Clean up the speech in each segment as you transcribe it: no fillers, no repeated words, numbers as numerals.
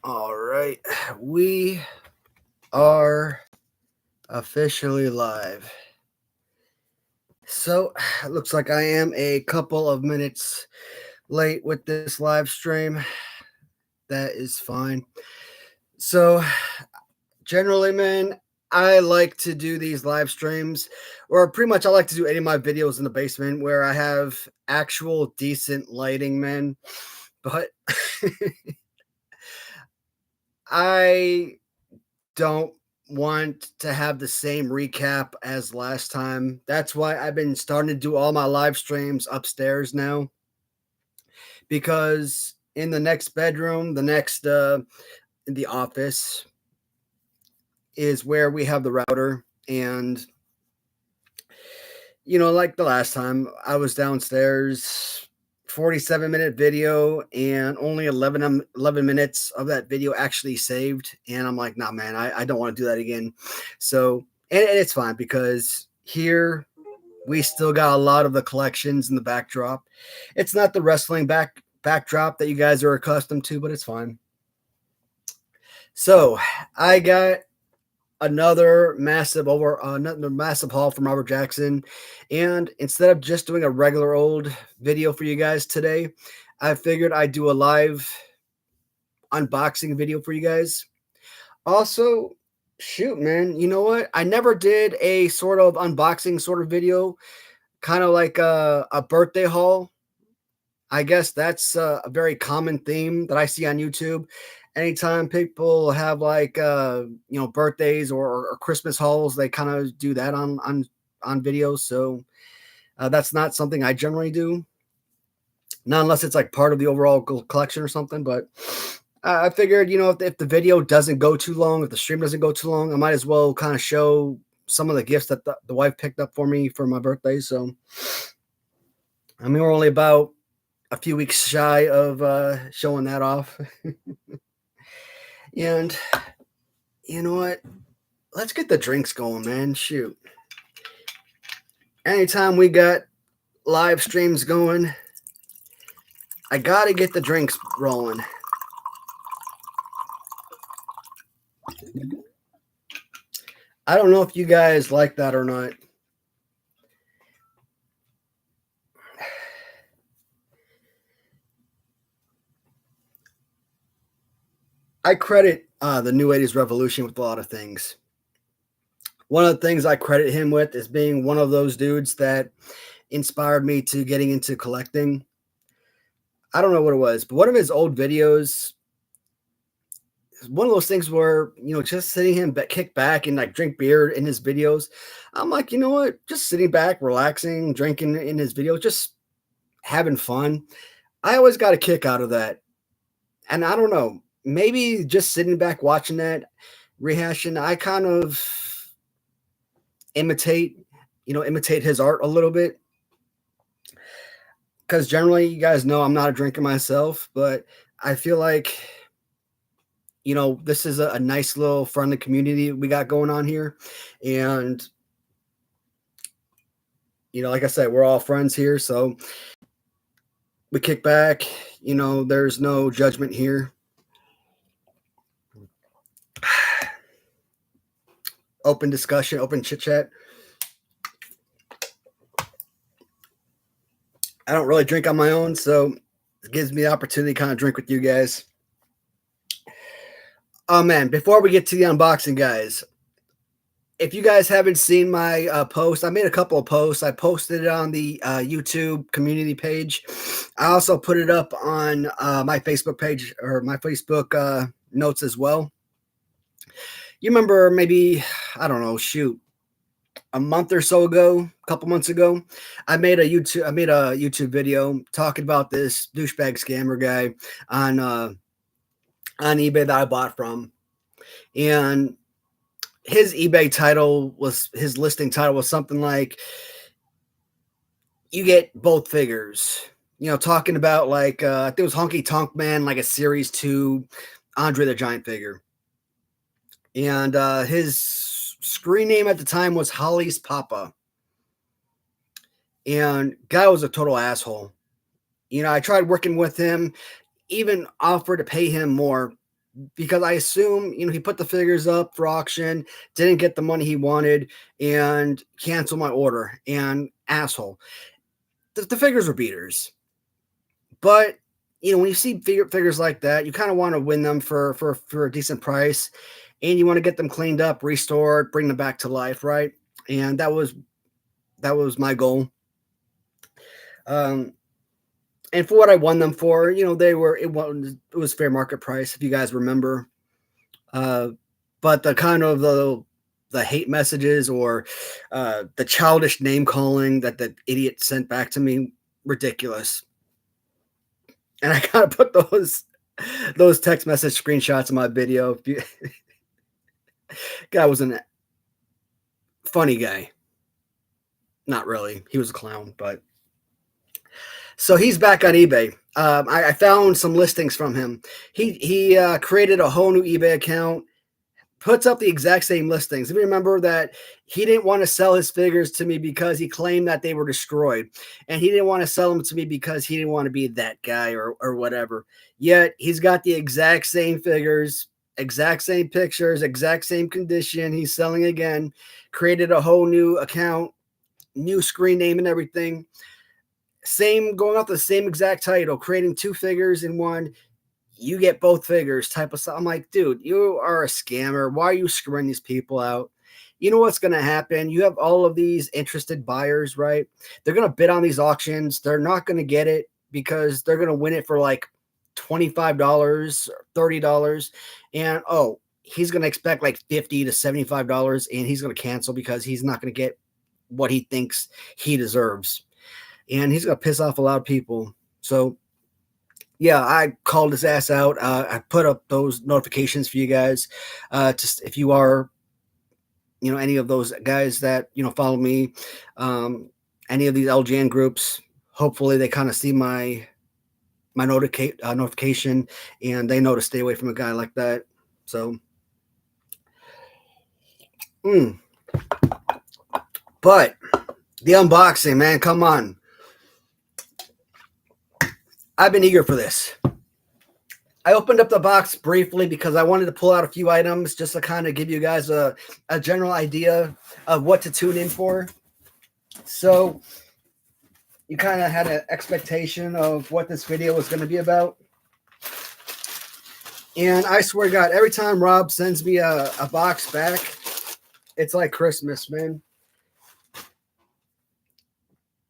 All right, we are officially live. So, it looks like I am a couple of minutes late with this live stream. That is fine. So, generally, man, I like to do these live streams, or pretty much I like to do any of my videos in the basement where I have actual decent lighting, man. But I don't want to have the same recap as last time. That's why I've been starting to do all my live streams upstairs now. Because in the next bedroom, in the office is where we have the router. And, like the last time I was downstairs, 47-minute video, and only 11 minutes of that video actually saved. And I'm like, nah, man, I don't want to do that again. So, and it's fine because here we still got a lot of the collections in the backdrop. It's not the wrestling backdrop that you guys are accustomed to, but it's fine. So I got another massive haul from Robert Jackson, and instead of just doing a regular old video for you guys today, I figured I'd do a live unboxing video for you guys. Also, shoot, man, you know what? I never did a sort of unboxing sort of video, kind of like a birthday haul. I guess that's a very common theme that I see on YouTube. Anytime people have birthdays or Christmas hauls, they kind of do that on videos. So that's not something I generally do, not unless it's like part of the overall collection or something. But I figured, if the video doesn't go too long, if the stream doesn't go too long, I might as well kind of show some of the gifts that the wife picked up for me for my birthday. So, I mean, we're only about a few weeks shy of showing that off. And you know what? Let's get the drinks going, man. Shoot. Anytime we got live streams going, I gotta get the drinks rolling. I don't know if you guys like that or not. I credit the New 80s Revolution with a lot of things. One of the things I credit him with is being one of those dudes that inspired me to getting into collecting. I don't know what it was, but one of his old videos, one of those things where, just sitting him kick back and like drink beer in his videos. I'm like, you know what? Just sitting back, relaxing, drinking in his videos, just having fun. I always got a kick out of that. And I don't know, maybe just sitting back watching that, rehashing, I kind of imitate his art a little bit. Because generally, you guys know I'm not a drinker myself, but I feel like, this is a nice little friendly community we got going on here. And, like I said, we're all friends here. So we kick back, there's no judgment here. Open discussion, open chit chat. I don't really drink on my own, so it gives me the opportunity to kind of drink with you guys. Oh man, before we get to the unboxing, guys, if you guys haven't seen my post, I made a couple of posts. I posted it on the YouTube community page. I also put it up on my Facebook page or my Facebook notes as well. You remember maybe, I don't know, a month or so ago, a couple months ago, I made a YouTube video talking about this douchebag scammer guy on eBay that I bought from. And his eBay his listing title was something like, you get both figures, talking about like, I think it was Honky Tonk Man, like a Series 2 Andre the Giant figure. And his screen name at the time was Holly's Papa. And guy was a total asshole. I tried working with him, even offered to pay him more because I assume, he put the figures up for auction, didn't get the money he wanted, and canceled my order. And asshole, the figures were beaters. But when you see figures like that, you kind of want to win them for a decent price, and you want to get them cleaned up, restored, bring them back to life, right? And that was my goal. And for what I won them for, it was fair market price, if you guys remember. But the kind of the hate messages or the childish name calling that the idiot sent back to me, ridiculous. And I kind of put those text message screenshots in my video. Guy was a funny guy. Not really. He was a clown, but. So he's back on eBay. I found some listings from him. He created a whole new eBay account, puts up the exact same listings. If you remember that he didn't want to sell his figures to me because he claimed that they were destroyed. And he didn't want to sell them to me because he didn't want to be that guy or whatever. Yet he's got the exact same figures, exact same pictures, exact same condition. He's selling again, created a whole new account, new screen name and everything. Same, going off the same exact title, creating two figures in one. You get both figures type of stuff. I'm like, dude, you are a scammer. Why are you screwing these people out? You know what's going to happen? You have all of these interested buyers, right? They're going to bid on these auctions. They're not going to get it because they're going to win it for like $25 or $30. And, he's going to expect like $50 to $75, and he's going to cancel because he's not going to get what he thinks he deserves. And he's going to piss off a lot of people. So, yeah, I called his ass out. I put up those notifications for you guys. Just if you are, any of those guys that, follow me, any of these LJN groups, hopefully they kind of see my notification and they know to stay away from a guy like that. So, but the unboxing, man, come on. I've been eager for this. I opened up the box briefly because I wanted to pull out a few items just to kind of give you guys a general idea of what to tune in for. So you kind of had an expectation of what this video was going to be about. And I swear to God, every time Rob sends me a box back, it's like Christmas, man.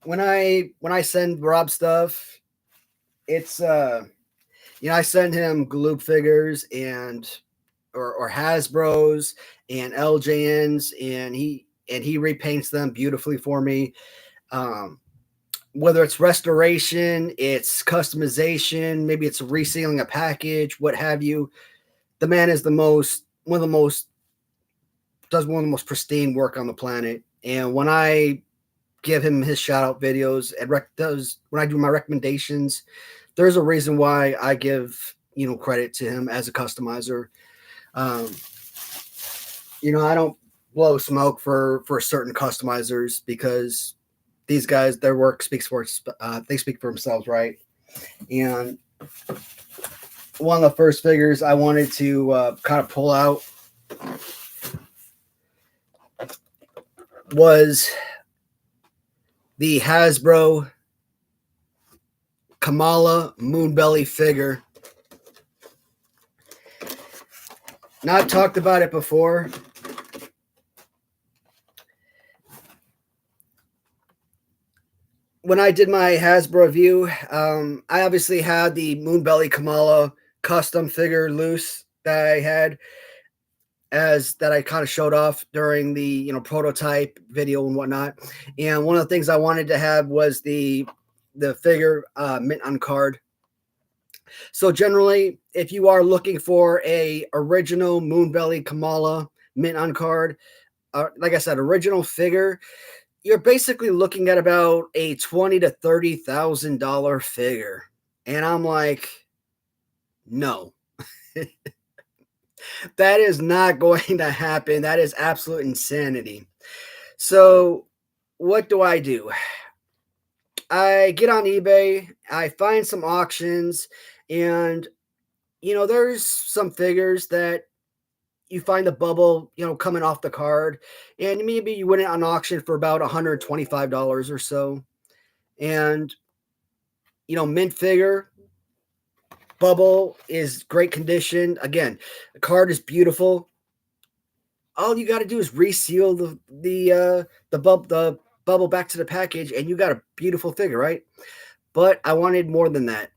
When I send Rob stuff, it's I send him Gloop figures and or Hasbros and LJNs, and he repaints them beautifully for me. Whether it's restoration, it's customization, maybe it's resealing a package, what have you. The man is does one of the most pristine work on the planet. And when I give him his shout out videos and when I do my recommendations, there's a reason why I give, credit to him as a customizer. I don't blow smoke for certain customizers because these guys, their work speaks for they speak for themselves, right? And one of the first figures I wanted to kind of pull out was the Hasbro Kamala Moonbelly figure. Now, I've talked about it before. When I did my Hasbro review, I obviously had the Moonbelly Kamala custom figure loose that I had that I kind of showed off during the prototype video and whatnot. And one of the things I wanted to have was the figure mint on card. So generally, if you are looking for a original Moonbelly Kamala mint on card, like I said, original figure, you're basically looking at about a $20,000 to $30,000 figure. And I'm like, no. That is not going to happen. That is absolute insanity. So what do? I get on eBay, I find some auctions, and there's some figures that you find the bubble, coming off the card, and maybe you win it on auction for about $125 or so. And, mint figure, bubble is great condition. Again, the card is beautiful. All you got to do is reseal the bubble back to the package, and you got a beautiful figure, right? But I wanted more than that.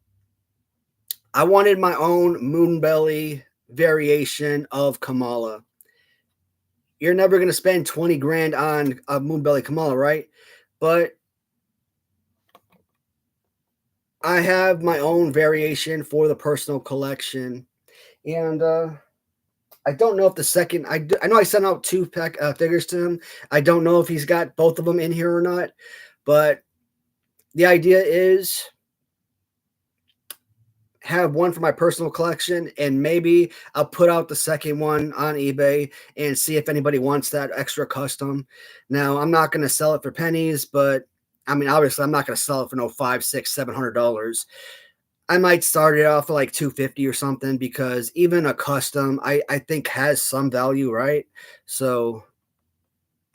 I wanted my own Moonbelly variation of Kamala. You're never going to spend 20 grand on a Moonbelly Kamala, right? But I have my own variation for the personal collection. And I don't know if the second, I know I sent out two figures to him. I don't know if he's got both of them in here or not. But the idea is have one for my personal collection, and maybe I'll put out the second one on eBay and see if anybody wants that extra custom. Now, I'm not going to sell it for pennies, but I mean, obviously, I'm not going to sell it for no $500, $600, $700. I might start it off at like $250 or something, because even a custom, I think has some value, right? So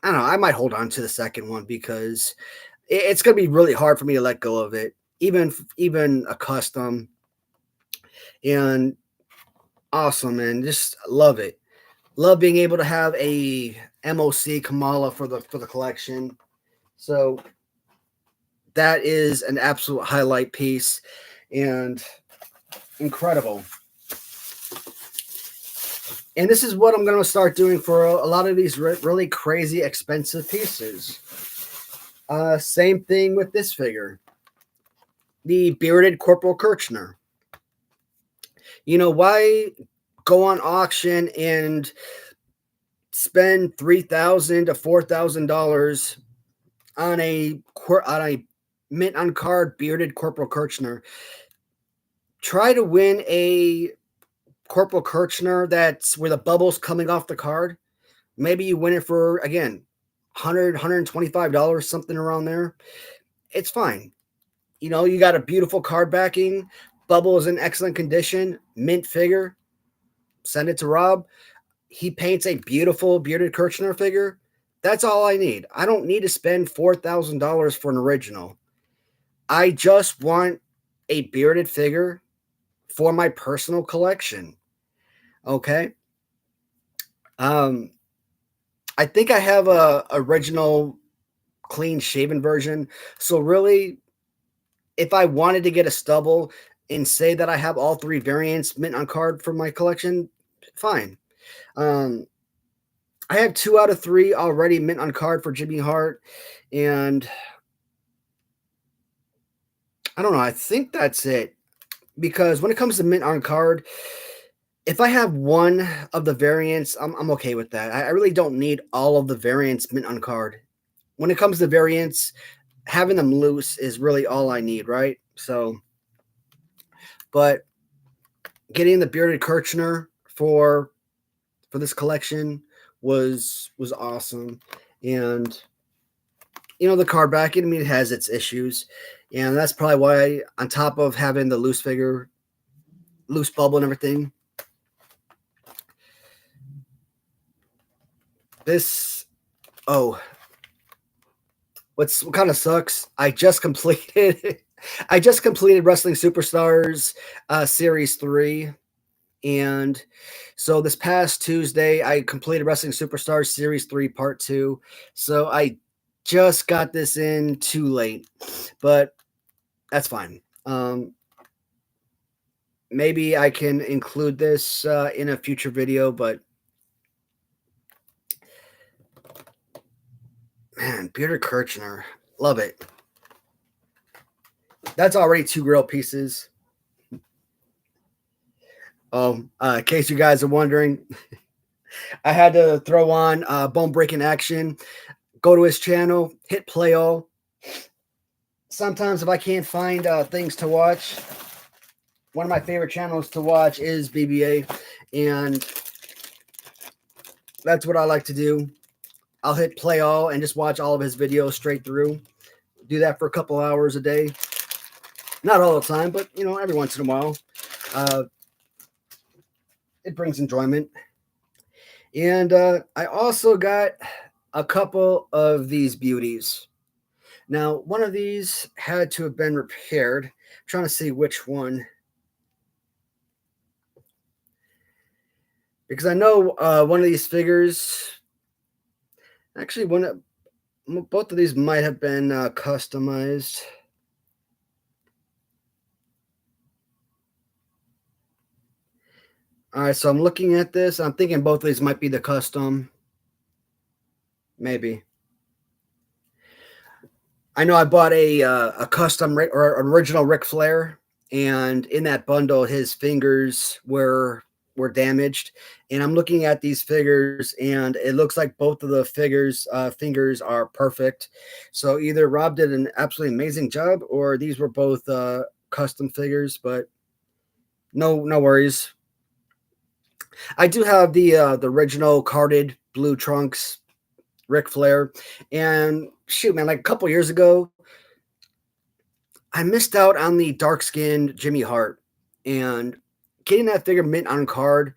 I don't know. I might hold on to the second one, because it's going to be really hard for me to let go of it, even a custom. And awesome, man. Just love it. Love being able to have a MOC Kamala for the collection. So that is an absolute highlight piece and incredible. And this is what I'm going to start doing for a lot of these really crazy expensive pieces. Same thing with this figure. The bearded Corporal Kirchner. Why go on auction and spend $3,000 to $4,000 on a mint on card bearded Corporal Kirchner? Try to win a Corporal Kirchner that's where the bubble's coming off the card. Maybe you win it for, again, $100, $125, something around there. It's fine. You got a beautiful card backing. Bubble is in excellent condition. Mint figure. Send it to Rob. He paints a beautiful bearded Kirchner figure. That's all I need. I don't need to spend $4,000 for an original. I just want a bearded figure for my personal collection. Okay? I think I have a original clean shaven version. So really, if I wanted to get a stubble and say that I have all three variants mint on card for my collection, fine. I have 2 out of 3 already mint on card for Jimmy Hart, and I don't know. I think that's it, because when it comes to mint on card, if I have one of the variants, I'm okay with that. I really don't need all of the variants mint on card. When it comes to variants, having them loose is really all I need, right? So, but getting the bearded Kirchner for this collection was awesome. And the card backing, I mean, it has its issues, and that's probably why, on top of having the loose figure, loose bubble and everything, this, what kind of sucks, I just completed Wrestling Superstars Series 3. And so this past Tuesday, I completed Wrestling Superstars Series 3 Part 2. So I just got this in too late, but that's fine. Maybe I can include this in a future video, but man, bearded Kirchner, love it. That's already 2 grill pieces. In case you guys are wondering, I had to throw on Bone Breaking Action. Go to his channel, hit play all. Sometimes if I can't find things to watch, one of my favorite channels to watch is BBA, and that's what I like to do. I'll hit play all and just watch all of his videos straight through. Do that for a couple hours a day. Not all the time, but every once in a while. it brings enjoyment. And I also got a couple of these beauties. Now, one of these had to have been repaired. I'm trying to see which one. Because I know one of these figures, actually, both of these might have been customized. All right, so I'm looking at this. I'm thinking both of these might be the custom. Maybe. I know I bought a custom or original Ric Flair, and in that bundle, his fingers were damaged. And I'm looking at these figures, and it looks like both of the fingers are perfect. So either Rob did an absolutely amazing job, or these were both custom figures. But no worries. I do have the original carded blue trunks Ric Flair, and shoot, man, like a couple years ago, I missed out on the dark skinned Jimmy Hart, and getting that figure mint on card.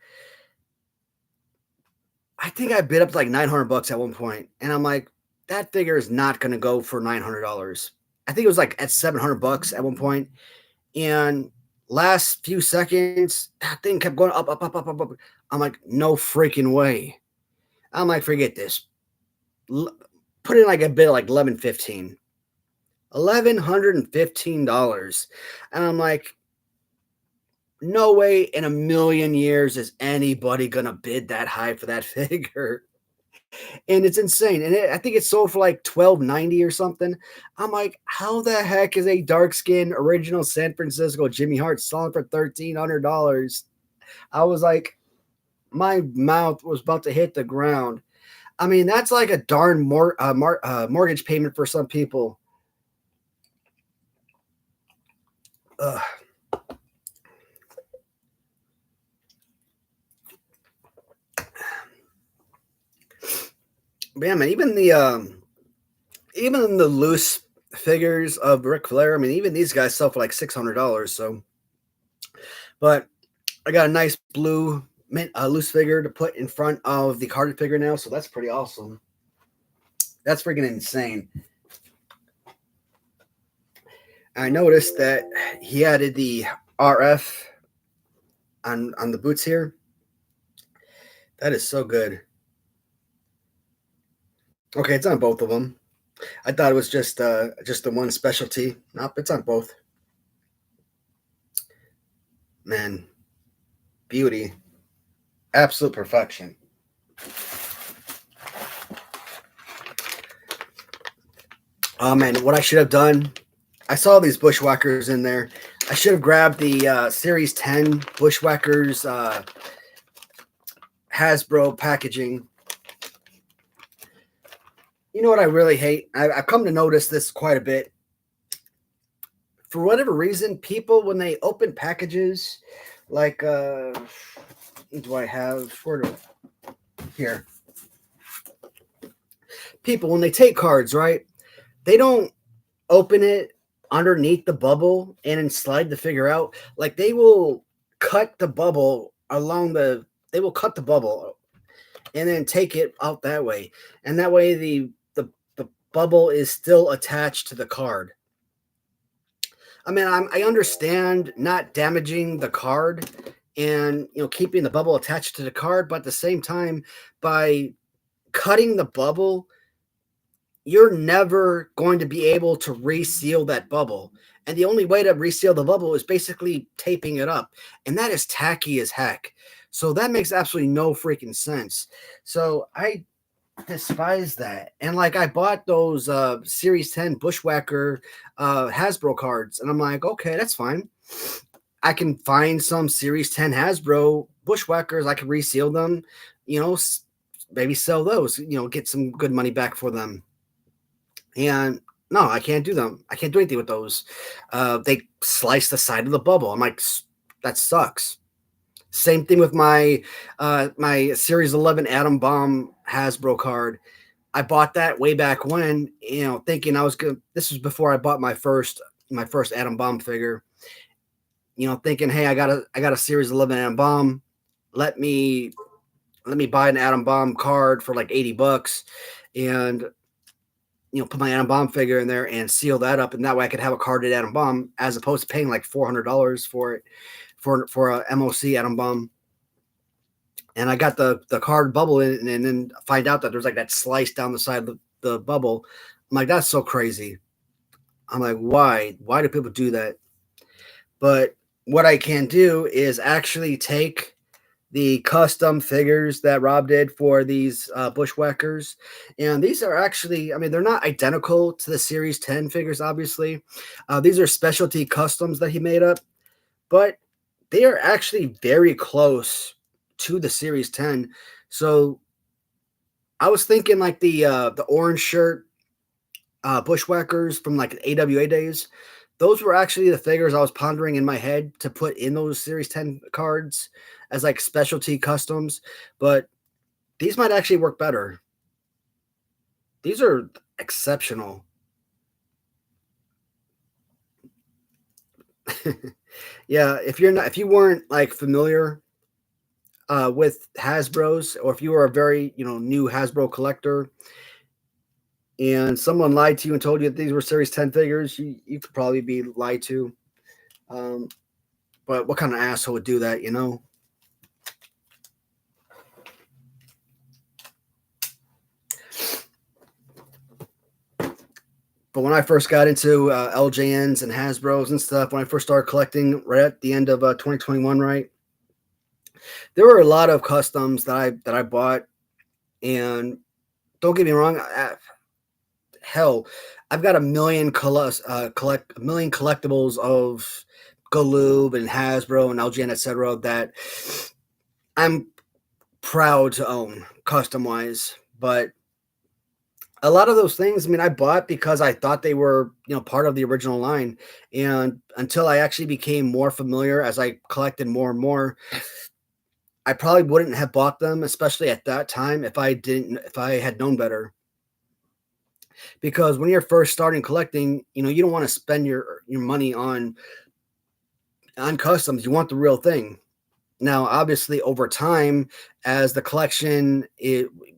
I think I bid up to like $900 at one point, and I'm like, that figure is not going to go for $900. I think it was like at $700 at one point, and last few seconds, that thing kept going up, up, up, up, up, up. I'm like, no freaking way. I'm like, forget this. Put in like a bid like $1,115. $1,115. And I'm like, no way in a million years is anybody gonna bid that high for that figure. And it's insane. And I think it sold for like $1,290 or something. I'm like, how the heck is a dark skinned original San Francisco Jimmy Hart selling for $1,300? I was like, my mouth was about to hit the ground. I mean, that's like a darn mortgage payment for some people. Ugh. But yeah, man, even the loose figures of Ric Flair, I mean, even these guys sell for like $600. So, but I got a nice blue loose figure to put in front of the carded figure now, so that's pretty awesome. That's freaking insane. I noticed that he added the RF on the boots here. That is so good. Okay, it's on both of them. I thought it was just the one specialty. Nope, it's on both. Man, beauty, absolute perfection. Oh man, what I should have done, I saw these Bushwackers in there. I should have grabbed the Series 10 Bushwackers Hasbro packaging. You know what I really hate? I've come to notice this quite a bit. For whatever reason, people, when they open packages, like, do I have, here. People, when they take cards, right, they don't open it underneath the bubble and then slide the figure out. Like, they will cut the bubble they will cut the bubble and then take it out that way. And that way the bubble is still attached to the card. I mean, I understand not damaging the card and, keeping the bubble attached to the card, but at the same time, by cutting the bubble, you're never going to be able to reseal that bubble. And the only way to reseal the bubble is basically taping it up. And that is tacky as heck. So that makes absolutely no freaking sense. So I despise that. And like, I bought those Series 10 Bushwhacker Hasbro cards, and I'm like, okay, that's fine. I can find some Series 10 Hasbro Bushwhackers. I can reseal them, maybe sell those, get some good money back for them. And no, I can't do them. I can't do anything with those. They slice the side of the bubble. I'm like, that sucks. Same thing with my my Series 11 Atom Bomb Hasbro card. I bought that way back when, thinking I was good. This was before I bought my first Atom Bomb figure. Thinking, hey, I got a Series 11 Atom Bomb. let me buy an Atom Bomb card for like $80 and put my Atom Bomb figure in there and seal that up, and that way I could have a carded Atom Bomb as opposed to paying like $400 for it for a MOC Atom Bomb. And I got the card bubble in it, and then find out that there's like that slice down the side of the bubble. I'm like, that's so crazy. I'm like, why? Why do people do that? But what I can do is actually take the custom figures that Rob did for these Bushwackers. And these are actually, I mean, they're not identical to the Series 10 figures, obviously. These are specialty customs that he made up, but they are actually very close to the Series 10. So I was thinking like the orange shirt Bushwackers from like AWA days. Those were actually the figures I was pondering in my head to put in those Series 10 cards as like specialty customs, but these might actually work better. These are exceptional. Yeah, if you weren't like familiar with Hasbro's, or if you were a very new Hasbro collector, and someone lied to you and told you that these were Series 10 figures, you could probably be lied to. But what kind of asshole would do that, But when I first got into LJNs and Hasbro's and stuff, when I first started collecting right at the end of 2021, right, there were a lot of customs that I bought, and don't get me wrong, hell, I've got a million collectibles of Galoob and Hasbro and LJN, etc. that I'm proud to own custom wise, but a lot of those things, I mean, I bought because I thought they were, part of the original line. And until I actually became more familiar as I collected more and more, I probably wouldn't have bought them, especially at that time, if I had known better. Because when you're first starting collecting, you don't want to spend your money on customs. You want the real thing. Now, obviously, over time, as the collection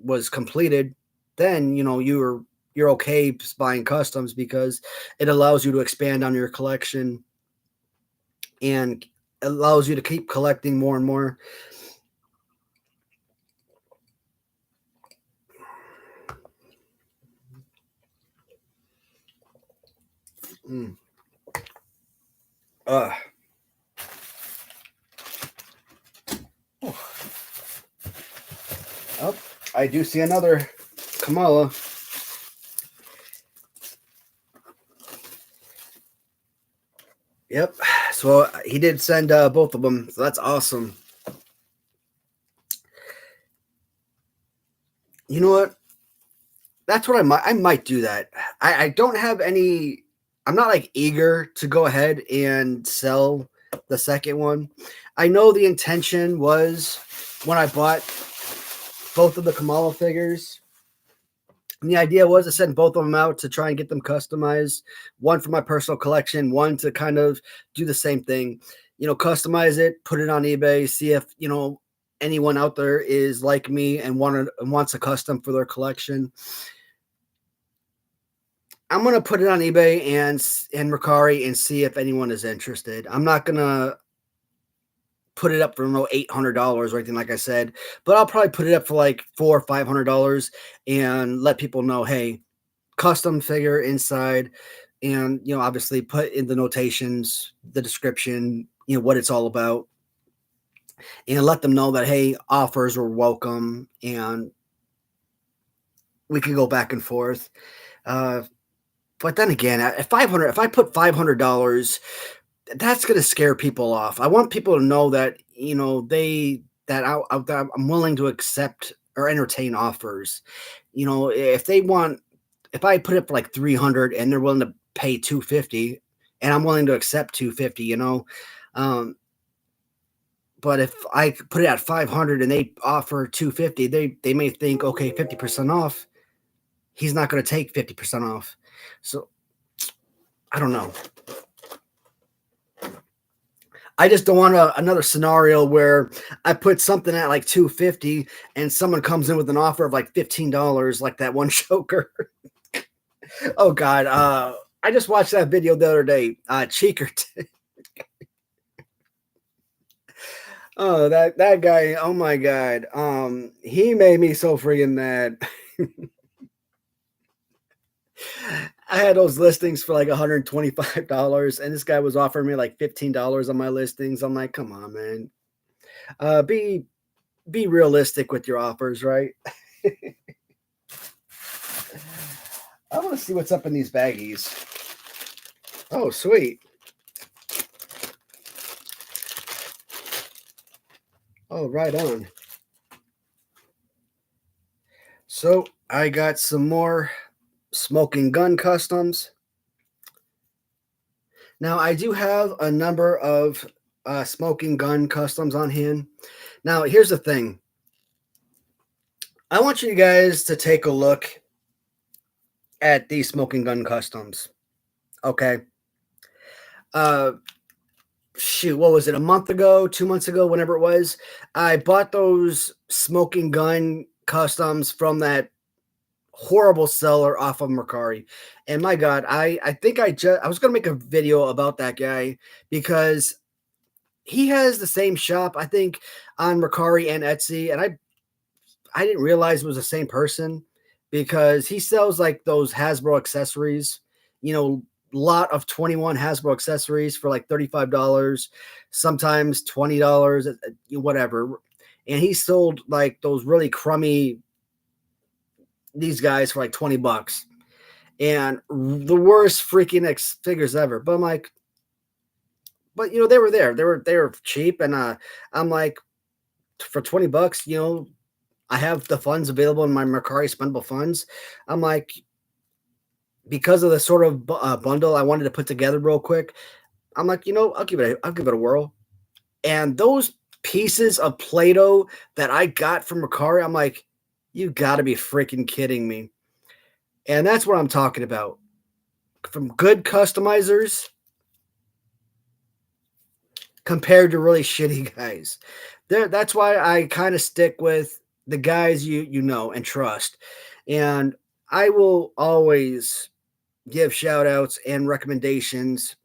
was completed, then you're okay buying customs because it allows you to expand on your collection and allows you to keep collecting more and more. Mm. Uh. Oh, I do see another Kamala. Yep. So he did send both of them. So that's awesome. You know what? That's what I might do that. I don't have any. I'm not like eager to go ahead and sell the second one. I know the intention was when I bought both of the Kamala figures. And the idea was to send both of them out to try and get them customized. One for my personal collection, one to kind of do the same thing. Customize it, put it on eBay, see if anyone out there is like me and wants a custom for their collection. I'm gonna put it on eBay and Mercari and see if anyone is interested. I'm not gonna put it up for no $800 or anything, like I said, but I'll probably put it up for like $400 or $500 and let people know, hey, custom figure inside, and obviously put in the notations, the description, what it's all about, and let them know that hey, offers were welcome, and we can go back and forth. But then again, at $500, if I put $500, that's going to scare people off. I want people to know that that I'm willing to accept or entertain offers. If I put it for like 300 and they're willing to pay 250, and I'm willing to accept 250, but if I put it at 500 and they offer 250, they may think, okay, 50% off. He's not going to take 50% off. So I don't know. I just don't want another scenario where I put something at like $250 and someone comes in with an offer of like $15, like that one choker. Oh God. I just watched that video the other day. Cheeker. Oh, that guy. Oh my God. He made me so friggin' mad. I had those listings for like $125, and this guy was offering me like $15 on my listings. I'm like, come on, man. Be realistic with your offers, right? I want to see what's up in these baggies. Oh, sweet. Oh, right on. So I got some more smoking gun customs. Now I do have a number of smoking gun customs on hand. Now here's the thing. I want you guys to take a look at these smoking gun customs. Okay. Shoot, what was it? A month ago, 2 months ago, whenever it was, I bought those smoking gun customs from that horrible seller off of Mercari. And my God, I think I was gonna make a video about that guy because he has the same shop, I think, on Mercari and Etsy, and I didn't realize it was the same person because he sells like those Hasbro accessories, lot of 21 Hasbro accessories for like $35, sometimes $20, whatever. And he sold like those really crummy these guys for like $20 and the worst freaking figures ever. But I'm like, but they were there. They were cheap, and I'm like, for $20, I have the funds available in my Mercari spendable funds. I'm like, because of the sort of bundle I wanted to put together real quick, I'm like, I'll give it a whirl. And those pieces of Play-Doh that I got from Mercari, I'm like, you got to be freaking kidding me. And that's what I'm talking about. From good customizers compared to really shitty guys. That's why I kind of stick with the guys you know and trust. And I will always give shout outs and recommendations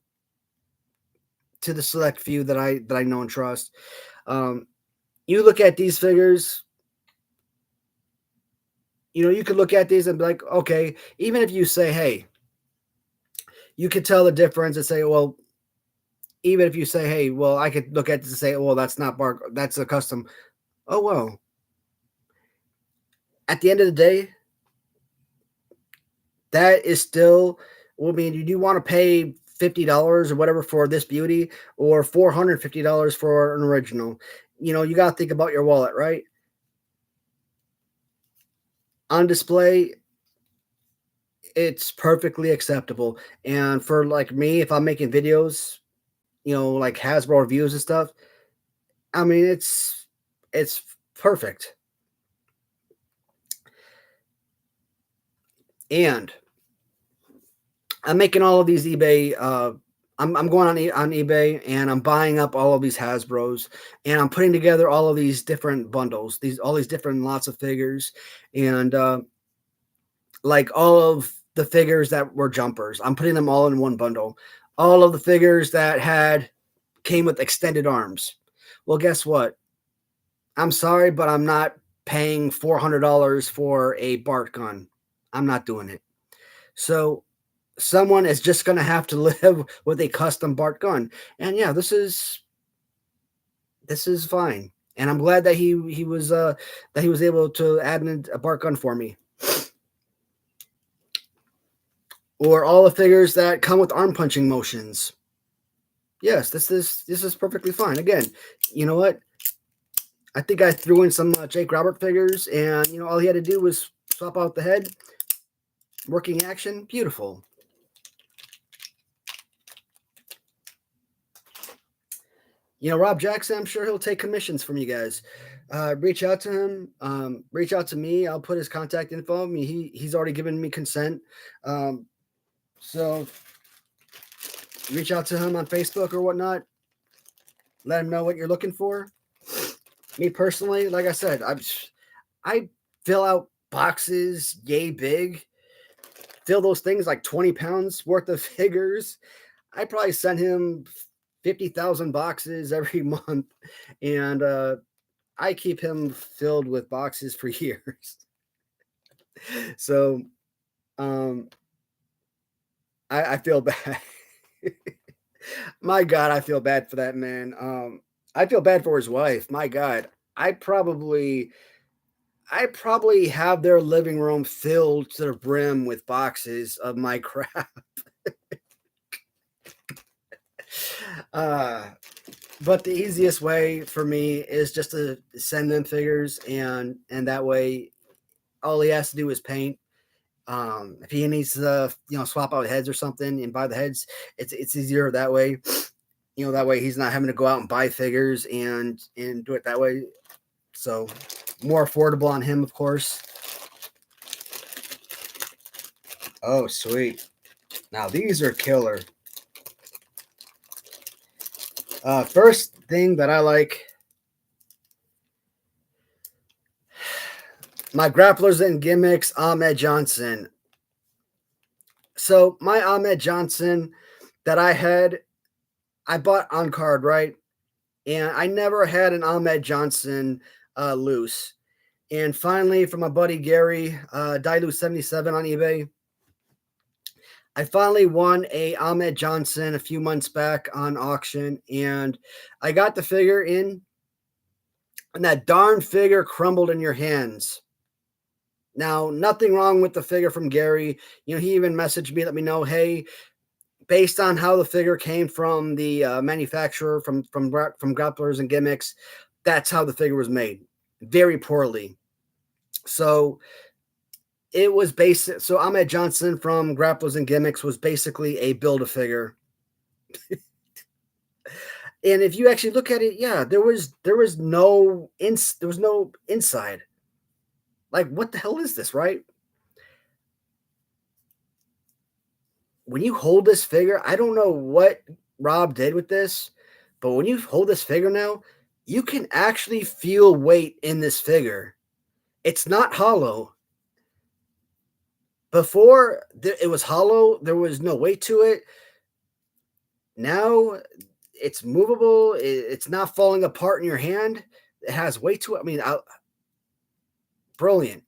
to the select few that I know and trust. You look at these figures, you could look at these and be like, okay, even if you say, hey, you could tell the difference and say, well, even if you say, hey, well, I could look at this and say, well, that's not Bark, that's a custom. Oh, well, at the end of the day, that is still, I mean, you do want to pay $50 or whatever for this beauty or $450 for an original. You got to think about your wallet, right? On display, it's perfectly acceptable. And for like me, if I'm making videos, like Hasbro reviews and stuff, I mean, it's perfect. And I'm making all of these eBay. I'm going on eBay and I'm buying up all of these Hasbros and I'm putting together all of these different bundles, all these different lots of figures, and like all of the figures that were jumpers, I'm putting them all in one bundle. All of the figures that came with extended arms. Well, guess what? I'm sorry, but I'm not paying $400 for a Bart gun. I'm not doing it. So someone is just going to have to live with a custom Bart gun. And yeah, this is fine. And I'm glad that he was able to add in a Bart gun for me. Or all the figures that come with arm punching motions. Yes, this is perfectly fine. Again, you know what? I think I threw in some Jake Robert figures, and all he had to do was swap out the head. Working action, beautiful. Rob Jackson, I'm sure he'll take commissions from you guys. Reach out to him. Reach out to me. I'll put his contact info. I mean, he's already given me consent. So reach out to him on Facebook or whatnot. let him know what you're looking for. Me personally, like I said, I fill out boxes yay big, fill those things like 20 pounds worth of figures. I probably send him 50,000 boxes every month, and I keep him filled with boxes for years. So um, I feel bad. My God, I feel bad for that man. I feel bad for his wife. My God, I probably I probably have their living room filled to the brim with boxes of my crap. Uh, but the easiest way for me is just to send them figures, and that way, all he has to do is paint. If he needs to, swap out heads or something and buy the heads, it's easier that way. That way he's not having to go out and buy figures and do it that way. So more affordable on him, of course. Oh, sweet. Now these are killer. First thing that I like, my grapplers and gimmicks, Ahmed Johnson. So my Ahmed Johnson that I bought on card, right? And I never had an Ahmed Johnson loose. And finally, from my buddy Gary, Dilute77 on eBay, I finally won a Ahmed Johnson a few months back on auction, and I got the figure in, and that darn figure crumbled in your hands. Now, nothing wrong with the figure from Gary. He even messaged me, let me know, hey, based on how the figure came from the manufacturer, from grapplers and gimmicks, that's how the figure was made. Very poorly. So it was basic. So Ahmed Johnson from grapplers and gimmicks was basically a build-a-figure. And if you actually look at it, yeah, there was no inside. Like, what the hell is this, right? When you hold this figure, I don't know what Rob did with this, but when you hold this figure now, you can actually feel weight in this figure. It's not hollow. Before it was hollow, there was no weight to it. Now it's movable. It's not falling apart in your hand. It has weight to it. I mean, brilliant.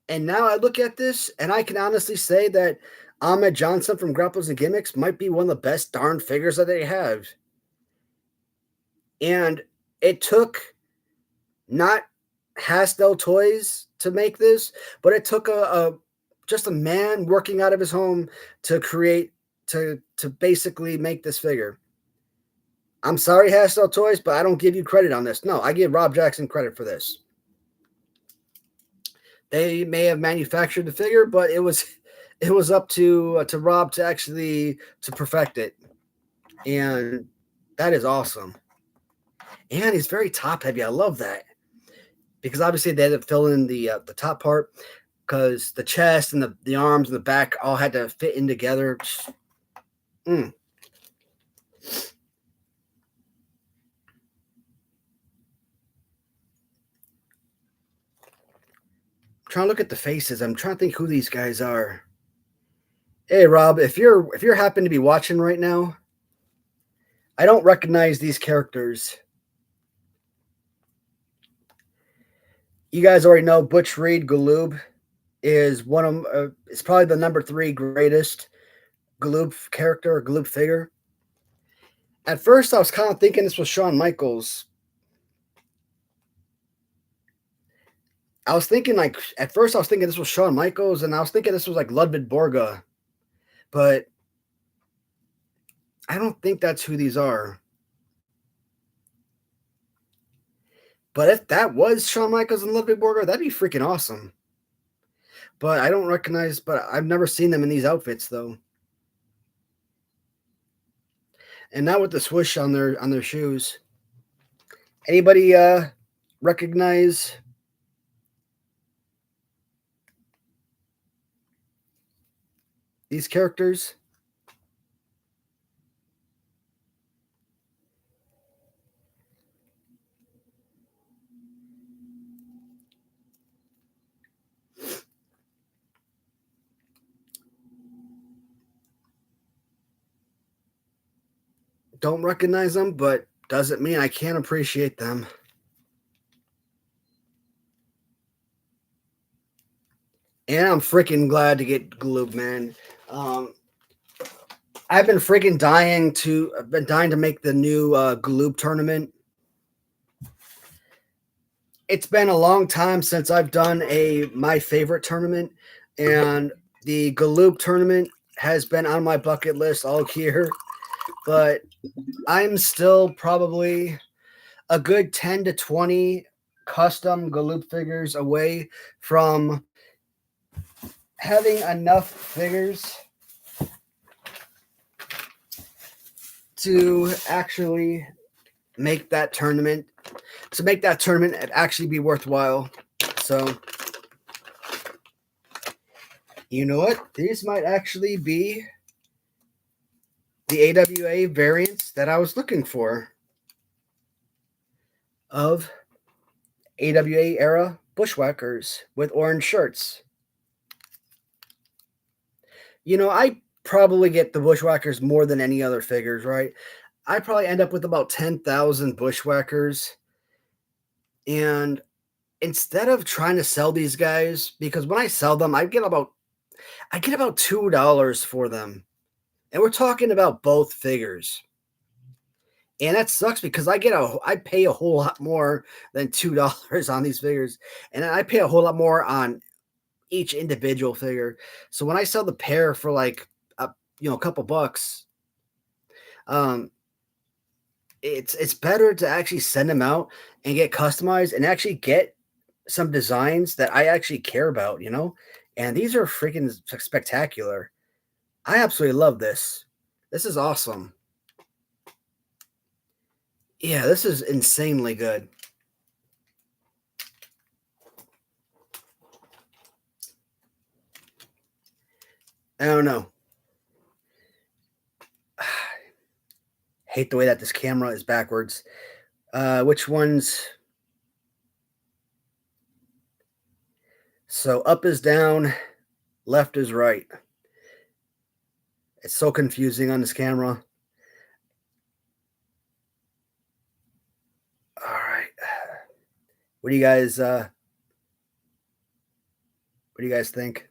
And now I look at this, and I can honestly say that Ahmed Johnson from Grapplers and Gimmicks might be one of the best darn figures that they have. And it took not Hasbro Toys to make this, but it took just a man working out of his home to create to basically make this figure. I'm sorry, Hasbro Toys, but I don't give you credit on this. No, I give Rob Jackson credit for this. They may have manufactured the figure, but it was up to Rob to actually to perfect it, and that is awesome. And he's very top heavy. I love that because obviously they had to fill in the top part because the chest and the arms and the back all had to fit in together. Trying to look at the faces. I'm trying to think who these guys are. Hey Rob, if you're happen to be watching right now, I don't recognize these characters. You guys already know Butch Reed Galoob is one of it's probably the number 3 greatest Galoob character or Galoob figure. At first, I was kind of thinking this was Shawn Michaels. I was thinking at first I was thinking this was Shawn Michaels, and I was thinking this was like Ludwig Borga, but I don't think that's who these are. But if that was Shawn Michaels and Ludwig Borga, that'd be freaking awesome. But I don't recognize, but I've never seen them in these outfits though. And not with the swoosh on their shoes. Anybody recognize these characters? don't recognize them, but doesn't mean I can't appreciate them. And I'm freaking glad to get Gloob, man. I've been freaking dying to make the new Gloob tournament. It's been a long time since I've done my favorite tournament, and the Gloob tournament has been on my bucket list all year, but I'm still probably a good 10 to 20 custom Gloob figures away from having enough figures to actually make that tournament actually be worthwhile. So, you know what? These might actually be the AWA variants that I was looking for of AWA era Bushwackers with orange shirts. You know, I probably get the Bushwackers more than any other figures, right? I probably end up with about 10,000 Bushwackers. And instead of trying to sell these guys, because when I sell them, I get about $2 for them. And we're talking about both figures. And that sucks because I pay a whole lot more than $2 on these figures. And I pay a whole lot more on each individual figure. So when I sell the pair for like a couple bucks, it's better to actually send them out and get customized and actually get some designs that I actually care about, you know? And these are freaking spectacular. I absolutely love this. This is awesome. Yeah, this is insanely good. I don't know. Hate the way that this camera is backwards. Which ones? So up is down, left is right. It's so confusing on this camera. All right. What do you guys think?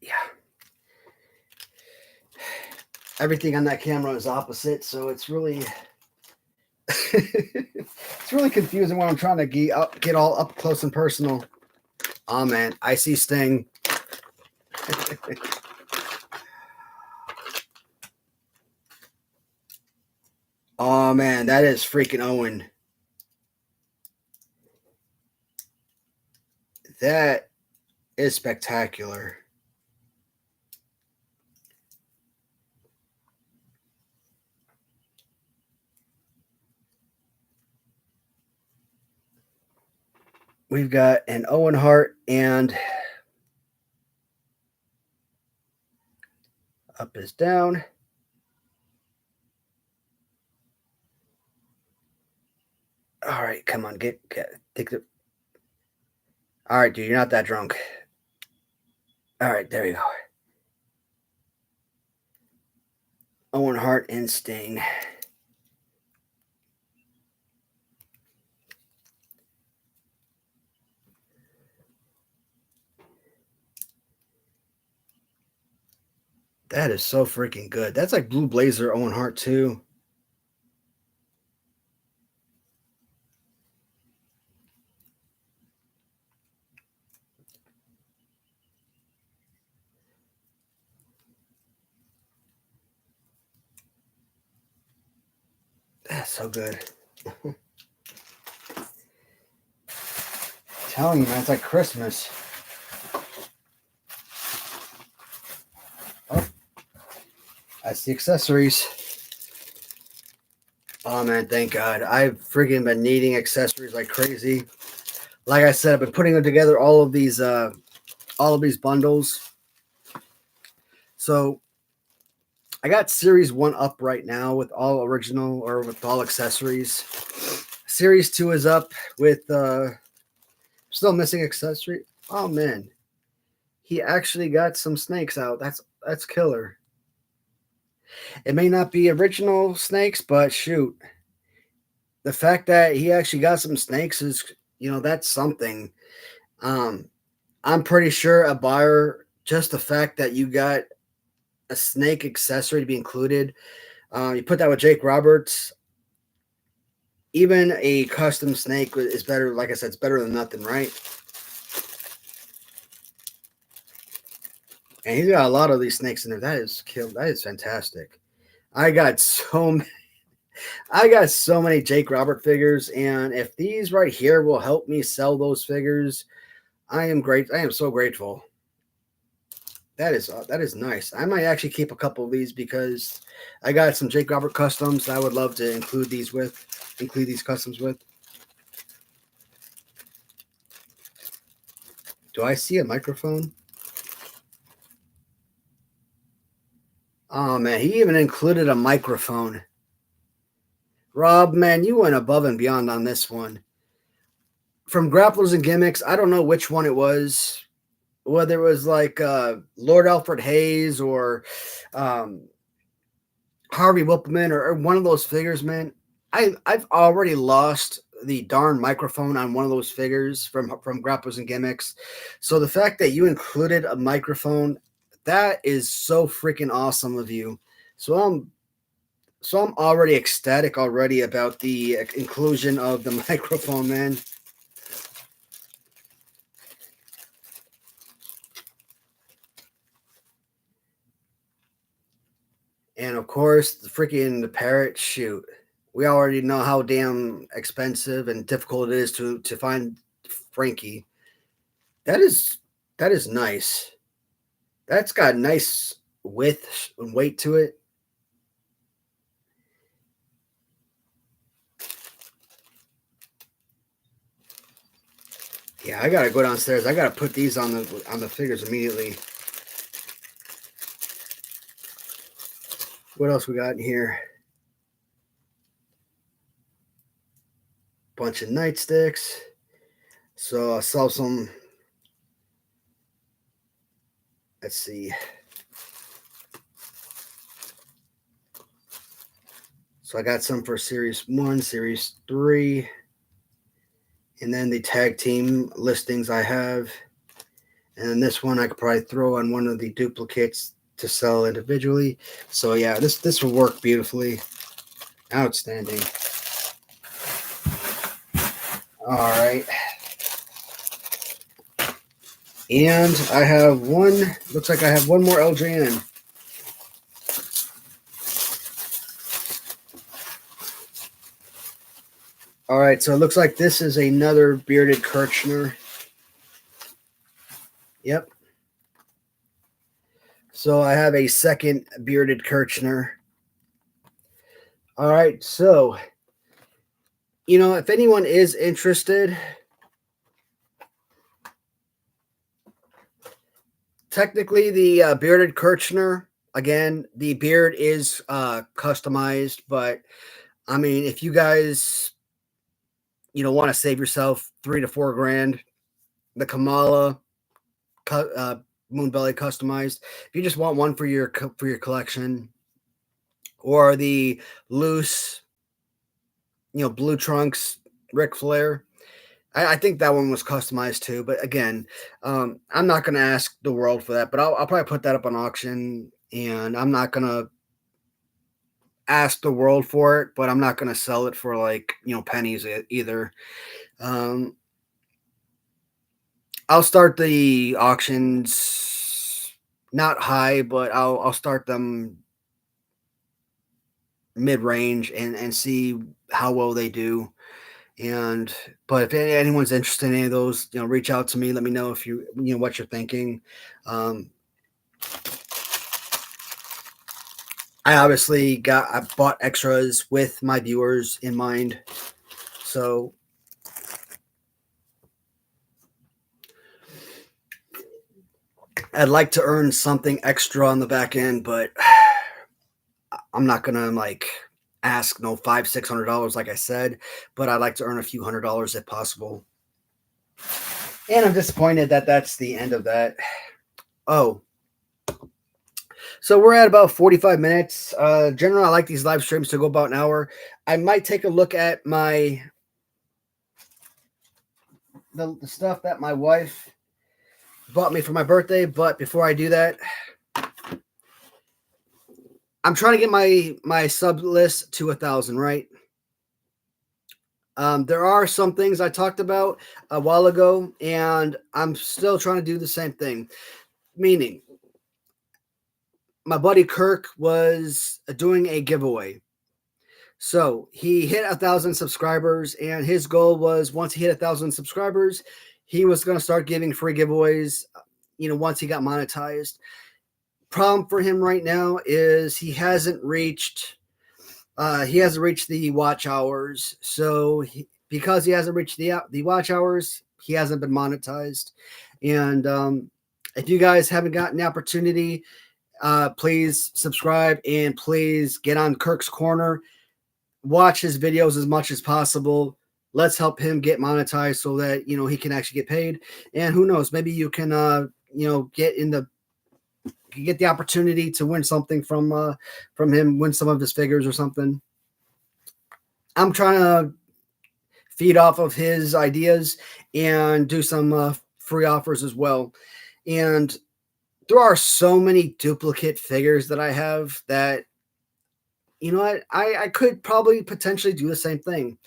Yeah. Everything on that camera is opposite, so it's really it's really confusing when I'm trying to get all up close and personal. Oh man, I see Sting. Oh man, that is freaking Owen. That is spectacular. We've got an Owen Hart and up is down. All right, come on, take the. All right, dude, you're not that drunk. All right, there you go. Owen Hart and Sting. That is so freaking good. That's like Blue Blazer Owen Hart too. That's so good. Telling you, man, it's like Christmas. Oh, that's the accessories. Oh man, thank God. I've freaking been needing accessories like crazy. Like I said, I've been putting them together, all of these bundles. So I got Series 1 up right now with all original or with all accessories. Series 2 is up with still missing accessory. Oh man. he actually got some snakes out. That's killer. It may not be original snakes, but shoot, the fact that he actually got some snakes is, that's something. Um, I'm pretty sure a buyer, just the fact that you got a snake accessory to be included, you put that with Jake Roberts. Even a custom snake is better. Like I said, it's better than nothing, right? And he's got a lot of these snakes in there. That is killed. That is fantastic. I got so many Jake Robert figures, and if these right here will help me sell those figures, I am great. I am so grateful. That is nice. I might actually keep a couple of these because I got some Jake Robert customs that I would love to include these customs with. Do I see a microphone? Oh man, he even included a microphone. Rob, man, you went above and beyond on this one. From Grapplers and Gimmicks, I don't know which one it was, whether it was like Lord Alfred Hayes or Harvey Whippleman or one of those figures, man. I've already lost the darn microphone on one of those figures from Grapplers and Gimmicks. So the fact that you included a microphone, that is so freaking awesome of you. So I'm already ecstatic already about the inclusion of the microphone, man. And of course, the parrot, shoot. We already know how damn expensive and difficult it is to find Frankie. That is nice. That's got nice width and weight to it. Yeah, I gotta go downstairs. I gotta put these on the figures immediately. What else we got in here? Bunch of nightsticks. So I saw some. Let's see. So I got some for Series 1, Series 3. And then the tag team listings I have. And then this one I could probably throw on one of the duplicates to sell individually. So yeah, this will work beautifully. Outstanding. All right. And I have looks like I have one more LJN. All right, so it looks like this is another bearded Kirchner. Yep. So I have a second bearded Kirchner. All right, so, if anyone is interested, technically the bearded Kirchner, again, the beard is customized, but I mean, if you guys, want to save yourself $3 to $4 grand, the Kamala Moonbelly customized. If you just want one for your collection, or the loose, blue trunks Ric Flair, I think that one was customized too. But again, I'm not going to ask the world for that, but I'll probably put that up on auction, and I'm not going to ask the world for it, but I'm not going to sell it for like, pennies either. I'll start the auctions not high, but I'll start them mid-range and see how well they do. But if anyone's interested in any of those, reach out to me. Let me know if what you're thinking. I obviously I bought extras with my viewers in mind. So I'd like to earn something extra on the back end, but I'm not gonna ask $500-$600 like I said, but I'd like to earn a few $100s if possible. And I'm disappointed that that's the end of that. Oh, so we're at about 45 minutes. Generally, I like these live streams to go about an hour. I might take a look at the stuff that my wife bought me for my birthday. But before I do that, I'm trying to get my sub list to 1,000, right? There are some things I talked about a while ago, and I'm still trying to do the same thing. Meaning, my buddy Kirk was doing a giveaway. So he hit 1,000 subscribers, and his goal was once he hit 1,000 subscribers, he was going to start giving free giveaways, once he got monetized. Problem for him right now is he hasn't reached the watch hours. So because he hasn't reached the watch hours, he hasn't been monetized. And if you guys haven't gotten the opportunity, please subscribe and please get on Kirk's Corner. Watch his videos as much as possible. Let's help him get monetized so that he can actually get paid. And who knows, maybe you can get the opportunity to win something from him, win some of his figures or something. I'm trying to feed off of his ideas and do some free offers as well. And there are so many duplicate figures that I have that, I could probably potentially do the same thing.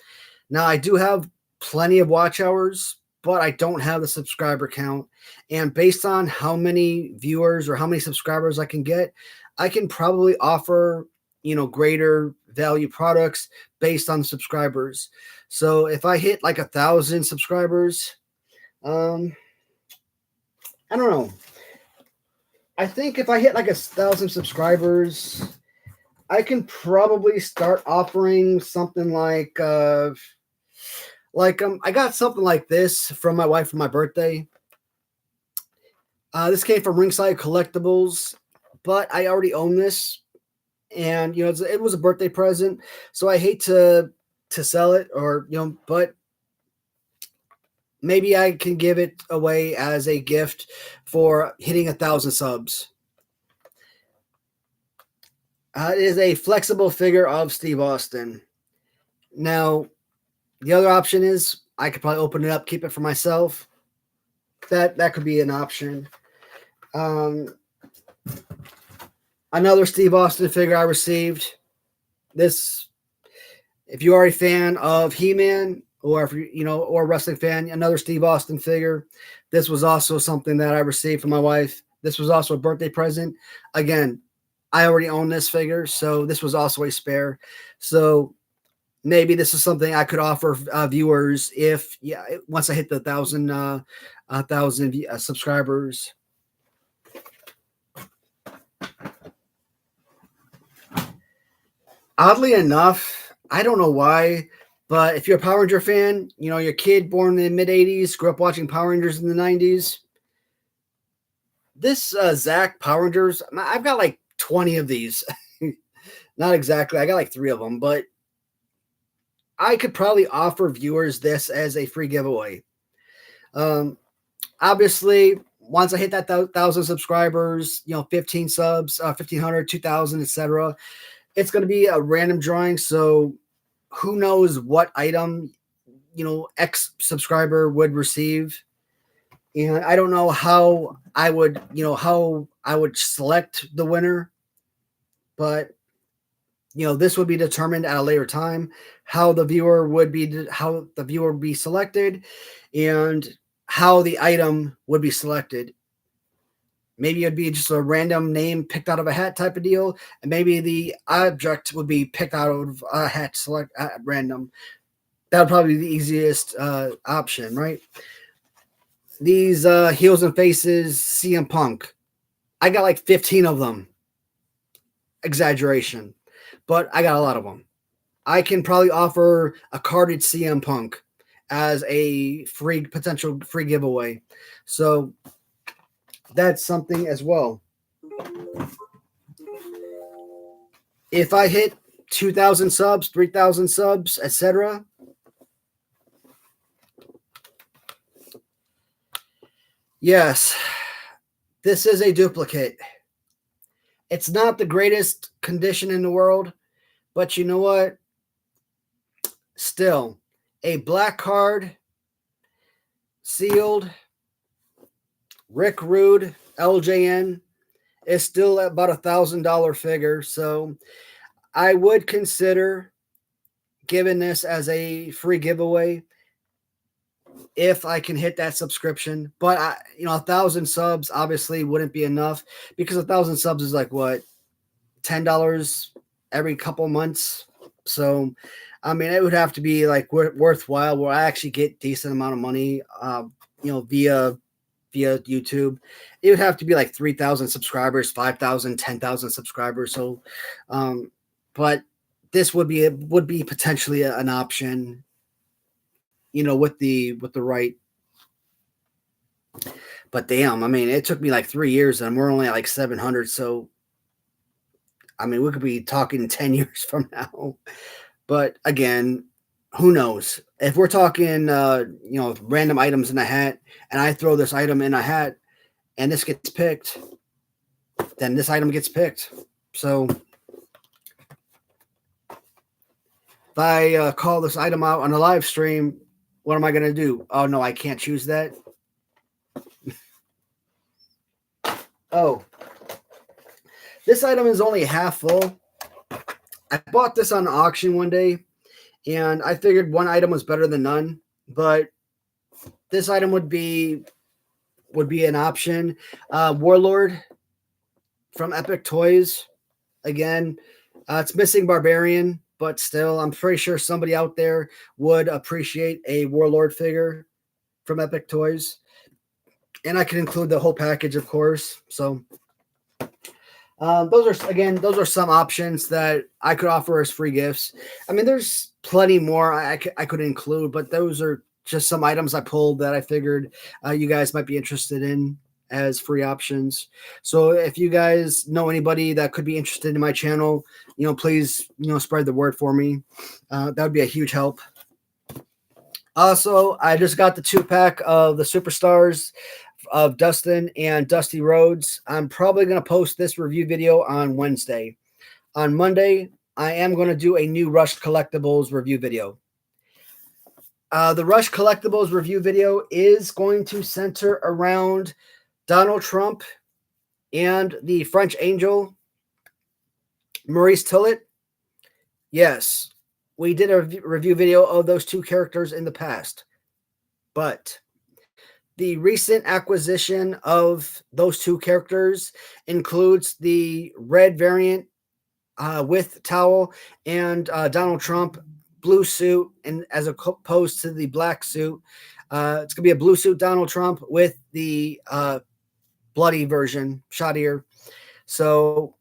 Now, I do have plenty of watch hours, but I don't have the subscriber count. And based on how many viewers or how many subscribers I can get, I can probably offer, greater value products based on subscribers. So if I hit like 1,000 subscribers, I don't know. I think if I hit like 1,000 subscribers, I can probably start offering something like I got something like this from my wife for my birthday. This came from Ringside Collectibles, but I already own this, and it was a birthday present, so I hate to sell it, or but maybe I can give it away as a gift for hitting 1,000 subs. It is a flexible figure of Steve Austin. Now, the other option is I could probably open it up, keep it for myself. That could be an option. Another Steve Austin figure I received. This, if you are a fan of He-Man, or if or a wrestling fan, another Steve Austin figure. This was also something that I received from my wife. This was also a birthday present. Again, I already own this figure, so this was also a spare. So maybe this is something I could offer viewers once I hit the 1,000 subscribers. Oddly enough, I don't know why, but if you're a Power Ranger fan, your kid born in the mid-'80s, grew up watching Power Rangers in the '90s. This Zach Power Rangers, I've got like 20 of these. Not exactly. I got like 3 of them, but I could probably offer viewers this as a free giveaway. Obviously, once I hit that 1,000 subscribers, 15 subs, 1,500, 2,000, etc., it's going to be a random drawing. So who knows what item, X subscriber would receive. And I don't know how I would select the winner, but this would be determined at a later time, how the viewer would be selected and how the item would be selected. Maybe it'd be just a random name picked out of a hat type of deal, and maybe the object would be picked out of a hat select at random. That would probably be the easiest option, right? These Heels and Faces CM Punk, I got like 15 of them. Exaggeration, but I got a lot of them. I can probably offer a carded CM Punk as a potential free giveaway. So that's something as well. If I hit 2,000 subs, 3,000 subs, etc., yes, This is a duplicate. It's not the greatest condition in the world, but you know what? Still, a black card, sealed, Rick Rude, LJN, is still about $1,000 figure. So I would consider giving this as a free giveaway if I can hit that subscription. But 1,000 subs obviously wouldn't be enough, because 1,000 subs is like what, $10 every couple months. So I mean, it would have to be like worthwhile, where I actually get decent amount of money, via YouTube. It would have to be like 3,000 subscribers, 5,000, 10,000 subscribers. So, but this would be potentially an option, with the right. But damn, I mean, it took me like 3 years, and we're only at like 700. So, I mean, we could be talking 10 years from now. But again, who knows? If we're talking, random items in a hat, and I throw this item in a hat, and this gets picked, then this item gets picked. So if I call this item out on a live stream, what am I going to do? Oh, no, I can't choose that. Oh, this item is only half full. I bought this on auction one day, and I figured one item was better than none, but this item would be an option. Warlord from Epic Toys. Again, it's missing Barbarian, but still, I'm pretty sure somebody out there would appreciate a Warlord figure from Epic Toys. And I can include the whole package, of course. So those are some options that I could offer as free gifts. I mean, there's plenty more I could include, but those are just some items I pulled that I figured you guys might be interested in as free options. So if you guys know anybody that could be interested in my channel, please, spread the word for me. That would be a huge help. Also, I just got the 2-pack of the Superstars of Dustin and Dusty Rhodes. I'm probably going to post this review video on Wednesday. On Monday, I am going to do a new Rush Collectibles review video. The Rush Collectibles review video is going to center around Donald Trump and the French Angel, Maurice Tillett. Yes, we did a review video of those two characters in the past, but the recent acquisition of those two characters includes the red variant with towel and Donald Trump blue suit, and as opposed to the black suit. It's going to be a blue suit Donald Trump with the bloody version, shot ear. So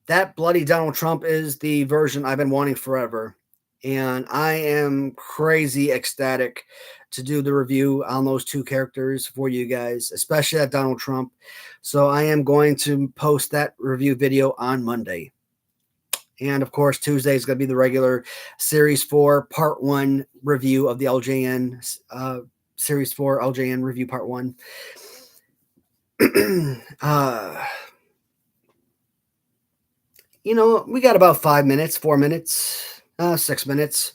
that bloody Donald Trump is the version I've been wanting forever. And I am crazy ecstatic to do the review on those two characters for you guys, especially that Donald Trump. So I am going to post that review video on Monday. And of course, Tuesday is going to be the regular Series 4 Part 1 review of the LJN Series 4 LJN review Part 1. We got about 5 minutes, 4 minutes. 6 minutes.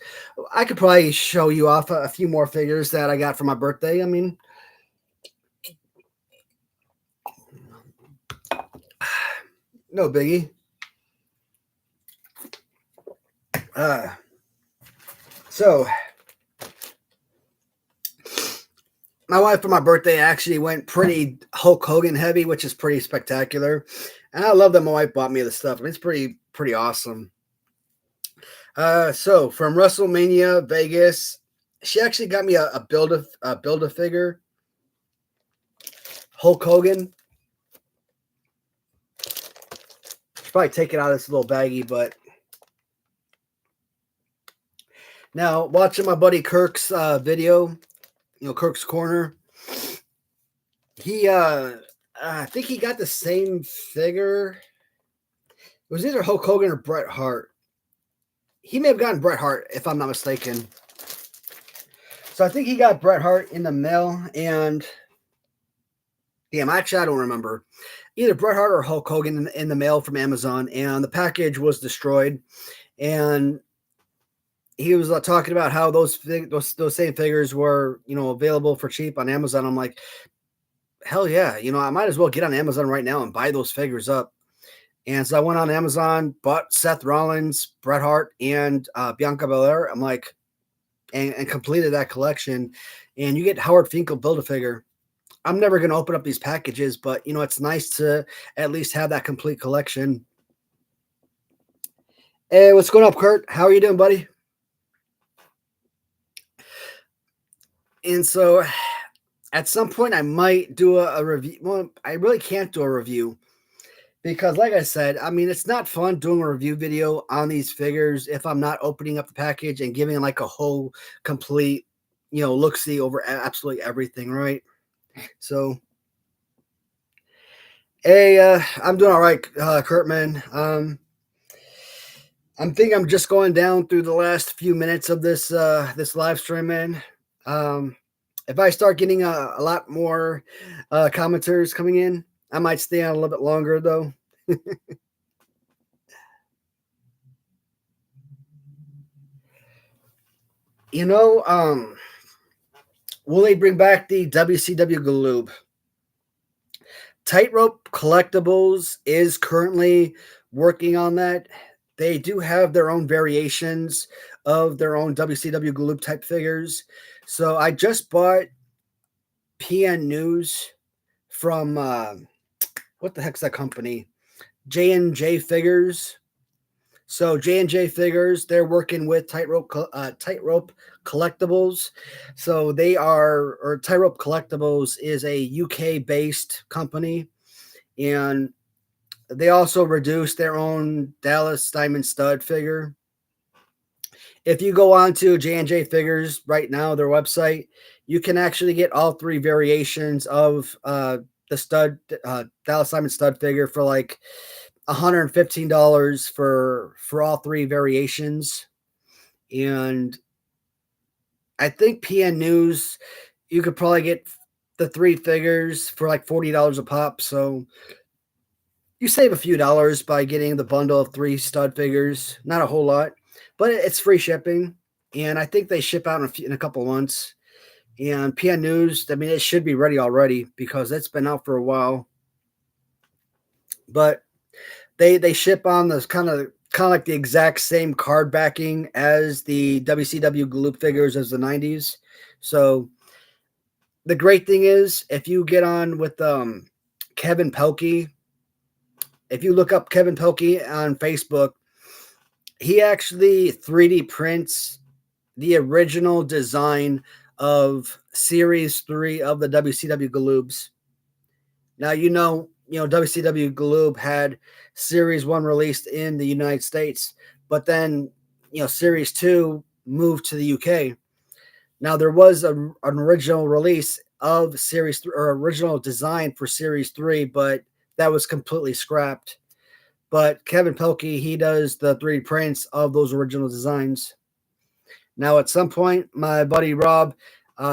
I could probably show you off a few more figures that I got for my birthday. I mean, no biggie. So my wife for my birthday actually went pretty Hulk Hogan heavy, which is pretty spectacular. And I love that my wife bought me the stuff. I mean, it's pretty awesome. So from WrestleMania Vegas, she actually got me a Build-A-Figure Hulk Hogan. Should probably take it out of this little baggie, but now watching my buddy Kirk's video, Kirk's Corner, he I think he got the same figure. It was either Hulk Hogan or Bret Hart. He may have gotten Bret Hart, if I'm not mistaken. So I think he got Bret Hart in the mail, and Damn, actually, I don't remember. Either Bret Hart or Hulk Hogan in the mail from Amazon, and the package was destroyed. And he was talking about how those same figures were, available for cheap on Amazon. I'm like, hell yeah, I might as well get on Amazon right now and buy those figures up. And so I went on Amazon, bought Seth Rollins, Bret Hart, and Bianca Belair. I'm like, and completed that collection. And you get Howard Finkel Build-A-Figure. I'm never going to open up these packages, but it's nice to at least have that complete collection. Hey, what's going up, Kurt? How are you doing, buddy? And so at some point I might do a review. Well, I really can't do a review because, like I said, I mean, it's not fun doing a review video on these figures if I'm not opening up the package and giving like a whole complete, look-see over absolutely everything, right? So, hey, I'm doing all right, Kurt, man. I'm thinking I'm just going down through the last few minutes of this live stream, man. If I start getting a lot more commenters coming in, I might stay on a little bit longer, though. Will they bring back the WCW Galoob? Tightrope Collectibles is currently working on that. They do have their own variations of their own WCW Galoob type figures. So I just bought PN News from what the heck's that company? J&J Figures. So J&J Figures, they're working with Tightrope Collectibles. So Tightrope Collectibles is a UK based company, and they also produced their own Dallas Diamond Stud figure. If you go on to J&J Figures right now, their website, you can actually get all three variations of the stud Dallas Diamond Stud figure for like $115 for all three variations. And I think PN News, you could probably get the three figures for like $40 a pop. So you save a few dollars by getting the bundle of three stud figures. Not a whole lot, but it's free shipping. And I think they ship out in a couple months. And PN News, I mean, it should be ready already because it's been out for a while. But they ship on this kind of like the exact same card backing as the WCW Galoob figures as the 90s. So the great thing is if you get on with Kevin Pelkey, if you look up Kevin Pelkey on Facebook, he actually 3D prints the original design of Series 3 of the WCW Galoobs. Now, WCW Galoob had Series 1 released in the United States, but then, Series 2 moved to the UK. Now, there was an original release of Series 3, or original design for Series 3, but that was completely scrapped. But Kevin Pelkey, he does the 3D prints of those original designs. Now, at some point, my buddy Rob,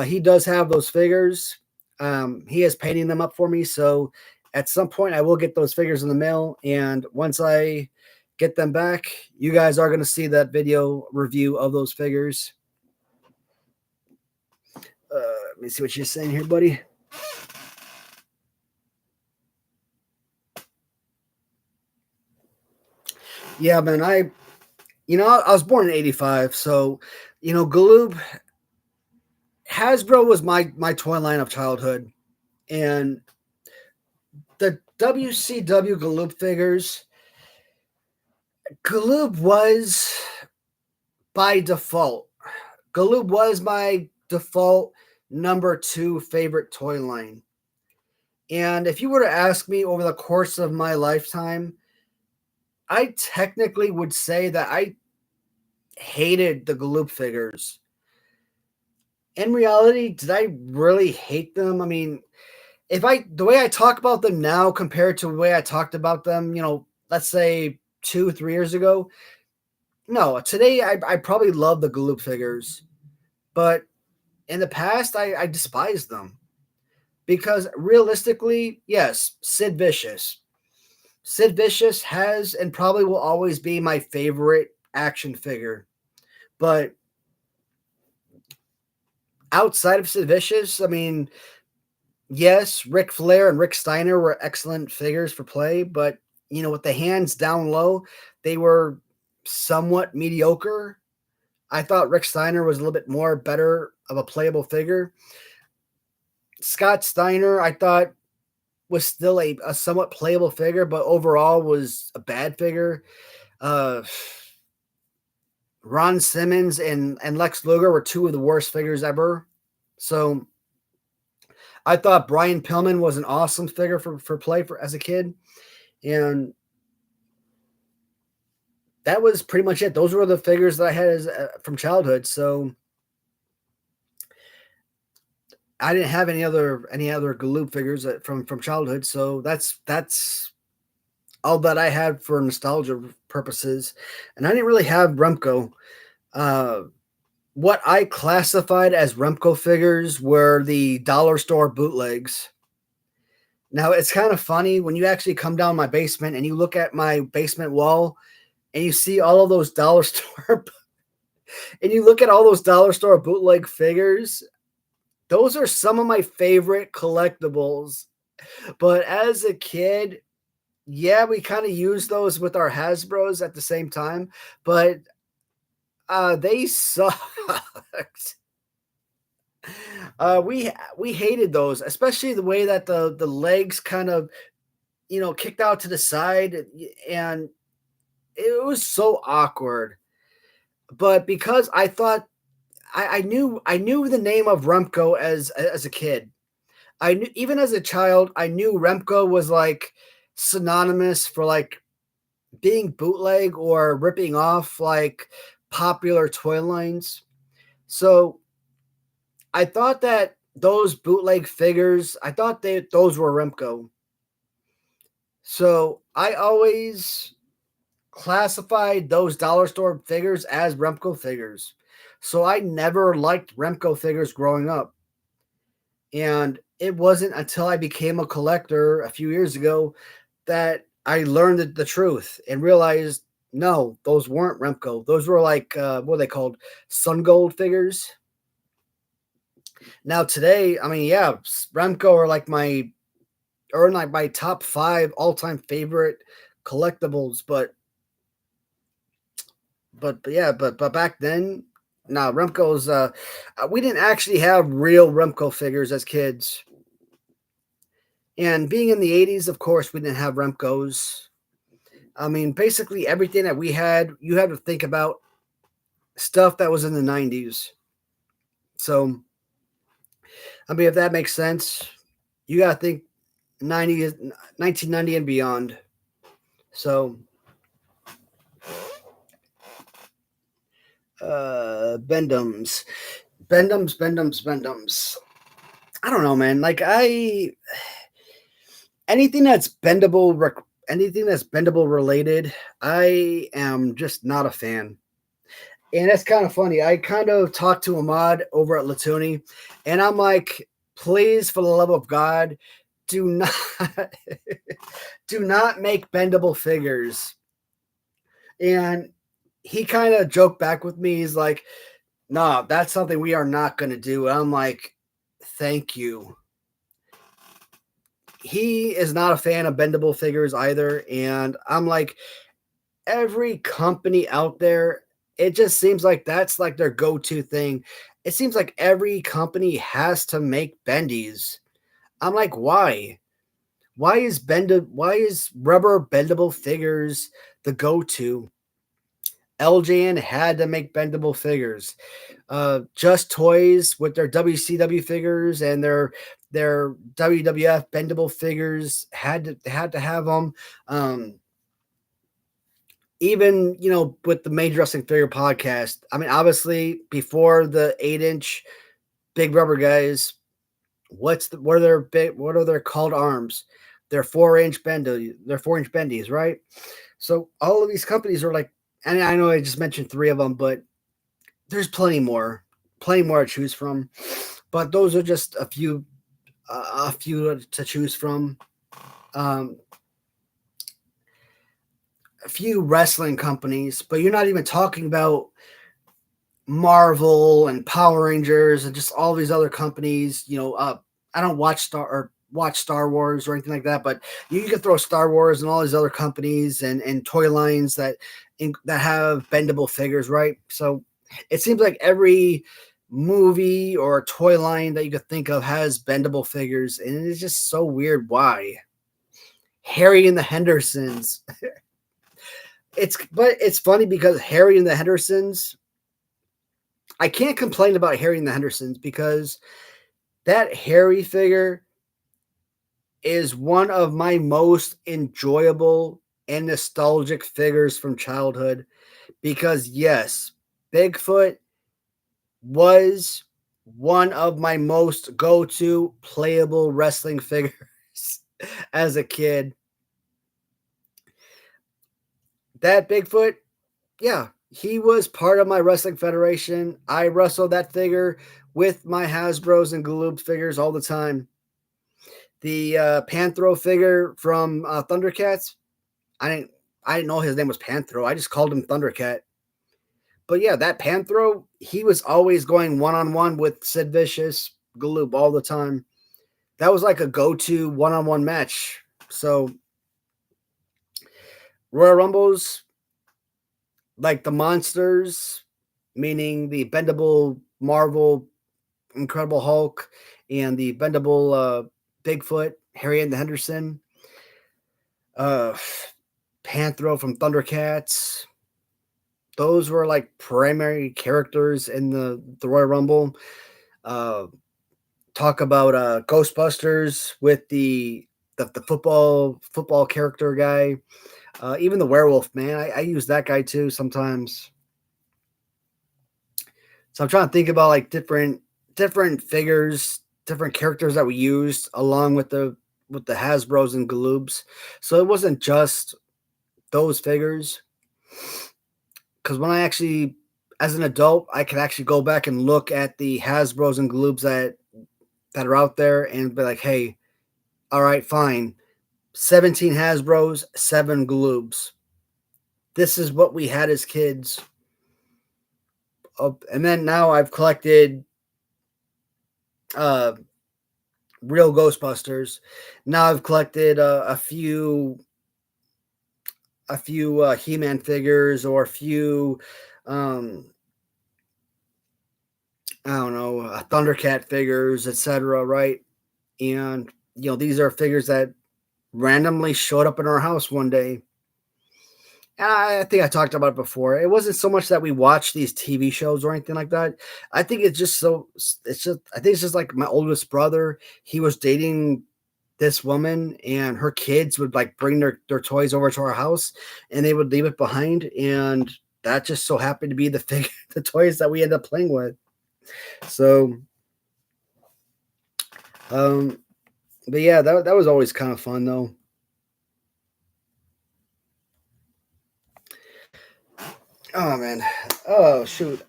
he does have those figures. He is painting them up for me. So at some point, I will get those figures in the mail. And once I get them back, you guys are going to see that video review of those figures. Let me see what you're saying here, buddy. Yeah, man, I was born in 85. So, Galoob, Hasbro was my toy line of childhood. And the WCW Galoob figures, Galoob was by default. Galoob was my default number 2 favorite toy line. And if you were to ask me over the course of my lifetime, I technically would say that I hated the Galoob figures. In reality, did I really hate them? I mean, the way I talk about them now compared to the way I talked about them, let's say 2-3 years ago, no, today I probably love the Galoob figures, but in the past I despised them. because realistically, yes, Sid Vicious. Sid Vicious has and probably will always be my favorite action figure. But outside of Sid Vicious, I mean, yes, Ric Flair and Rick Steiner were excellent figures for play, but with the hands down low, they were somewhat mediocre. I thought Rick Steiner was a little bit more better of a playable figure. Scott Steiner, I thought, was still a somewhat playable figure, but overall was a bad figure. Ron Simmons and Lex Luger were two of the worst figures ever. So I thought Brian Pillman was an awesome figure for play as a kid. And that was pretty much it. Those were the figures that I had from childhood. So I didn't have any other Galoob figures from childhood. So that's all that I had for nostalgia purposes. And I didn't really have Remco. What I classified as Remco figures were the dollar store bootlegs. Now, it's kind of funny when you actually come down my basement and you look at my basement wall and you see all of those dollar store and you look at all those dollar store bootleg figures. Those are some of my favorite collectibles. But as a kid, yeah, we kind of used those with our Hasbros at the same time, but they sucked. We hated those, especially the way that the legs kind of kicked out to the side, and it was so awkward. But because I thought I knew the name of Remco as a kid, I knew, even as a child, I knew Remco was like synonymous for like being bootleg or ripping off like popular toy lines. So I thought that those bootleg figures, I thought those were Remco. So I always classified those dollar store figures as Remco figures. So I never liked Remco figures growing up. And it wasn't until I became a collector a few years ago that I learned the truth and realized, no, those weren't Remco. Those were like, what are they called? Sun Gold figures. Now today, I mean, yeah, Remco are like my top 5 all-time favorite collectibles, but back then, no, Remco's we didn't actually have real Remco figures as kids. And being in the 80s, of course, we didn't have Remcos. I mean, basically everything that we had, you had to think about stuff that was in the 90s. So, I mean, if that makes sense, you got to think 1990 and beyond. So, Bendums. I don't know, man. Like anything that's bendable related, I am just not a fan. And that's kind of funny. I kind of talked to Ahmad over at Latuni, and I'm like, please, for the love of God, do not do not make bendable figures. And he kind of joked back with me. He's like, no, that's something we are not going to do. And I'm like, thank you. He is not a fan of bendable figures either. And I'm like, every company out there, it just seems like that's like their go-to thing. It seems like every company has to make bendies. I'm like, why? Why is rubber bendable figures the go-to? LJN had to make bendable figures. Just Toys with their WCW figures and their WWF bendable figures had to have them. Even with the Major Wrestling Figure podcast, I mean, obviously before the 8-inch big rubber guys, what are their called arms? They're 4-inch bendies, right? So all of these companies are like, and I know I just mentioned 3 of them, but there's plenty more to choose from. But those are just a few a few to choose from. Um, a few wrestling companies, but you're not even talking about Marvel and Power Rangers and just all these other companies. I don't watch Star Wars or anything like that, but you can throw Star Wars and all these other companies and toy lines that have bendable figures, right? So it seems like every movie or toy line that you could think of has bendable figures, and it's just so weird. Why? Harry and the Hendersons. It's funny because Harry and the Hendersons. I can't complain about Harry and the Hendersons because that Harry figure is one of my most enjoyable and nostalgic figures from childhood. Because yes, Bigfoot was one of my most go-to playable wrestling figures as a kid. That Bigfoot, yeah, he was part of my wrestling federation. I wrestled that figure with my Hasbros and Galoob figures all the time. The Panthro figure from Thundercats, I didn't I didn't know his name was Panthro. I just called him Thundercat. But yeah, that Panthro, he was always going one-on-one with Sid Vicious, Galoob all the time. That was like a go-to one-on-one match. So Royal Rumbles, like the monsters, meaning the bendable Marvel Incredible Hulk and the bendable Bigfoot, Harry and the Henderson, uh, Panthro from Thundercats. Those were like primary characters in the Royal Rumble. Uh, talk about Ghostbusters with the football character guy. Even the werewolf man, I use that guy too sometimes. So I'm trying to think about like different figures, different characters that we used along with the Hasbros and Galoobs. So it wasn't just those figures. Because when I actually, as an adult, I could actually go back and look at the Hasbros and Galoobs that are out there and be like, hey, all right, fine. 17 Hasbros, 7 Galoobs. This is what we had as kids. And then now I've collected uh, real Ghostbusters. Now I've collected a few He-Man figures or a few I don't know, Thundercat figures, etc. Right? And these are figures that randomly showed up in our house one day. And I think I talked about it before. It wasn't so much that we watched these TV shows or anything like that. I think it's just I think it's just like my oldest brother. He was dating this woman and her kids would like bring their toys over to our house and they would leave it behind. And that just so happened to be the toys that we ended up playing with. So, but yeah, that was always kind of fun though. Oh man. Oh shoot.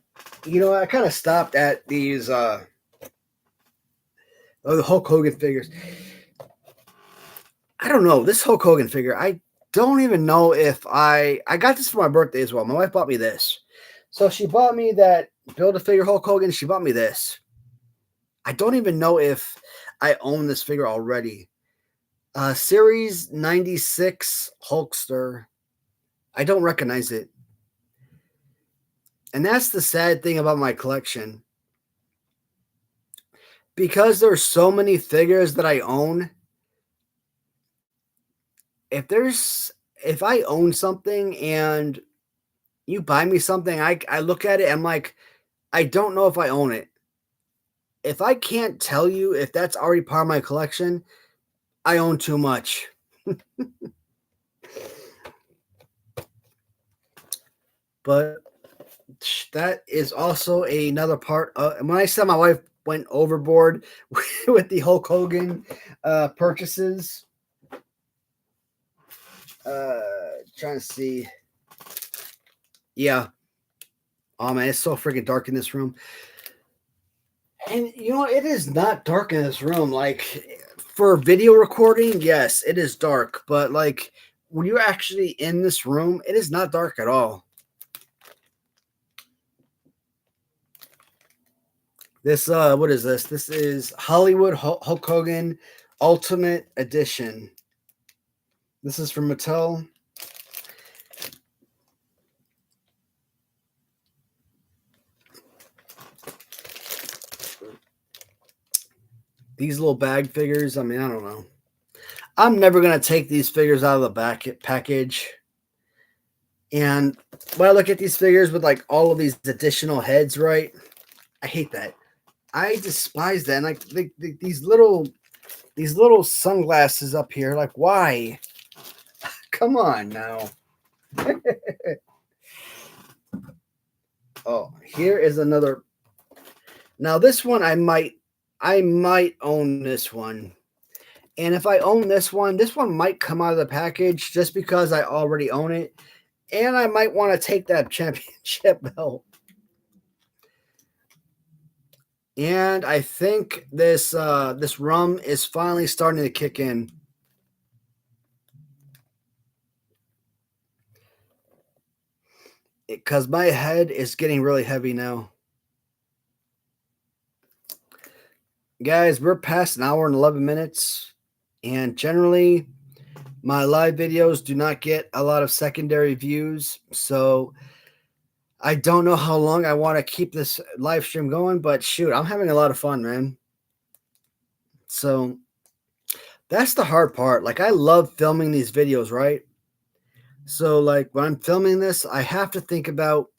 I kind of stopped at these the Hulk Hogan figures. I don't know. This Hulk Hogan figure, I don't even know if I got this for my birthday as well. My wife bought me this. So she bought me that Build-A-Figure Hulk Hogan. She bought me this. I don't even know if I own this figure already. Series 96 Hulkster. I don't recognize it. And that's the sad thing about my collection. Because there's so many figures that I own, if I own something and you buy me something, I look at it, I'm like, I don't know if I own it. If I can't tell you if that's already part of my collection, I own too much. But that is also another part. And when I said my wife went overboard with the Hulk Hogan purchases, trying to see. Yeah. Oh man, it's so freaking dark in this room. And you know, it is not dark in this room. Like for video recording, yes, it is dark, but like when you're actually in this room, it is not dark at all. This what is this? This is Hollywood Hulk Hogan Ultimate Edition. This is from Mattel. These little bag figures, I mean, I don't know. I'm never going to take these figures out of the package. And when I look at these figures with like all of these additional heads, right? I hate that. I despise that. And like these little sunglasses up here, like why? Come on now. Oh, here is another. Now this one I might own this one. And if I own this one might come out of the package just because I already own it. And I might want to take that championship belt. And I think this rum is finally starting to kick in. Because my head is getting really heavy now. Guys, we're past an hour and 11 minutes. And generally, my live videos do not get a lot of secondary views. So I don't know how long I want to keep this live stream going. But shoot, I'm having a lot of fun, man. So that's the hard part. Like, I love filming these videos, right? So, like, when I'm filming this, I have to think about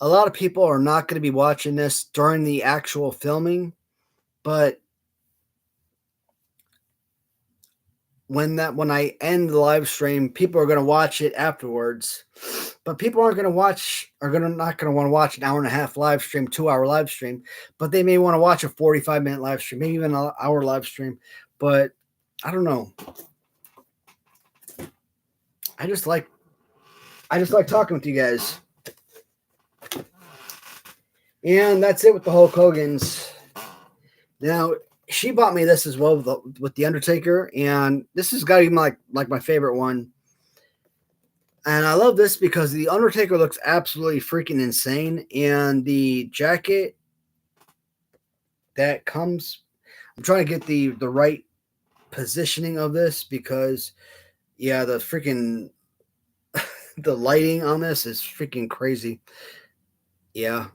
a lot of people are not going to be watching this during the actual filming. But when I end the live stream, people are going to watch it afterwards. But people aren't going to watch, not going to want to watch an hour and a half live stream, 2-hour live stream. But they may want to watch a 45-minute live stream, maybe even an hour live stream. But I don't know. I just like talking with you guys. And that's it with the Hulk Hogan's. Now, she bought me this as well with the Undertaker, and this has got to be my favorite one. And I love this because the Undertaker looks absolutely freaking insane, and the jacket that comes, I'm trying to get the right positioning of this because, yeah, the freaking the lighting on this is freaking crazy. Yeah,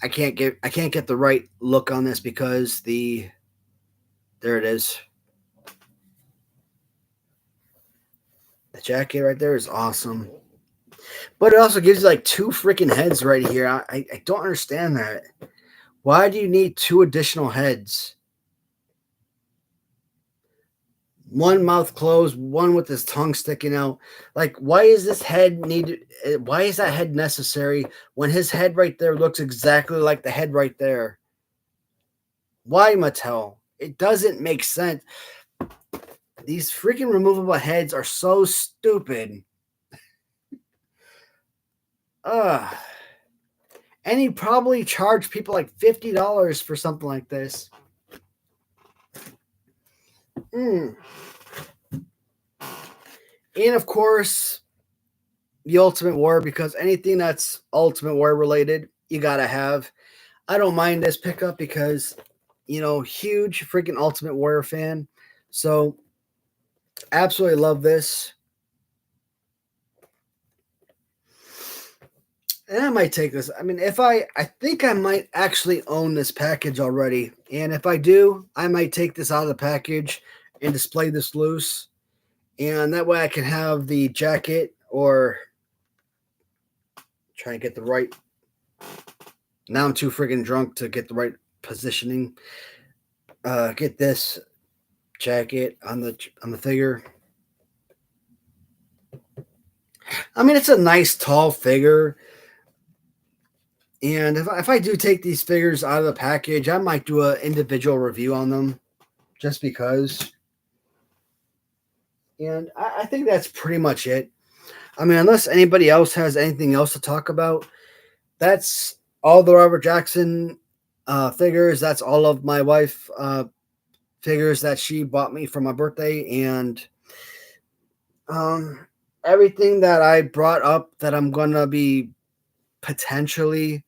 I can't get the right look on this because there it is. The jacket right there is awesome. But it also gives you like 2 freaking heads right here. I don't understand that. Why do you need 2 additional heads? One mouth closed, one with his tongue sticking out. Like, why is this head needed? Why is that head necessary when his head right there looks exactly like the head right there? Why, Mattel? It doesn't make sense. These freaking removable heads are so stupid. And he probably charged people like $50 for something like this. And of course, the Ultimate Warrior, because anything that's Ultimate Warrior related, you gotta have. I don't mind this pickup because, you know, huge freaking Ultimate Warrior fan. So, absolutely love this. And I might take this. I mean, I think I might actually own this package already. And if I do, I might take this out of the package and display this loose. And that way I can have the jacket or try and get the right. Now I'm too freaking drunk to get the right positioning. Get this jacket on the figure. I mean, it's a nice tall figure. And if I do take these figures out of the package, I might do an individual review on them just because. And I think that's pretty much it. I mean, unless anybody else has anything else to talk about, that's all the Robert Jackson figures. That's all of my wife figures that she bought me for my birthday, and everything that I brought up that I'm gonna be potentially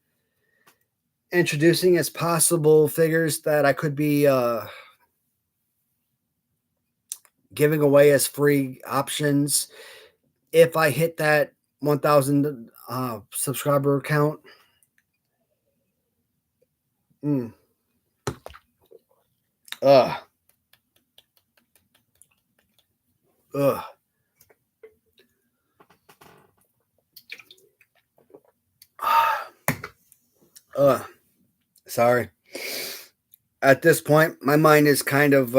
introducing as possible figures that I could be giving away as free options if I hit that 1,000 subscriber count. Mm. Ugh. Ugh. Ugh. Sorry. At this point, my mind is kind of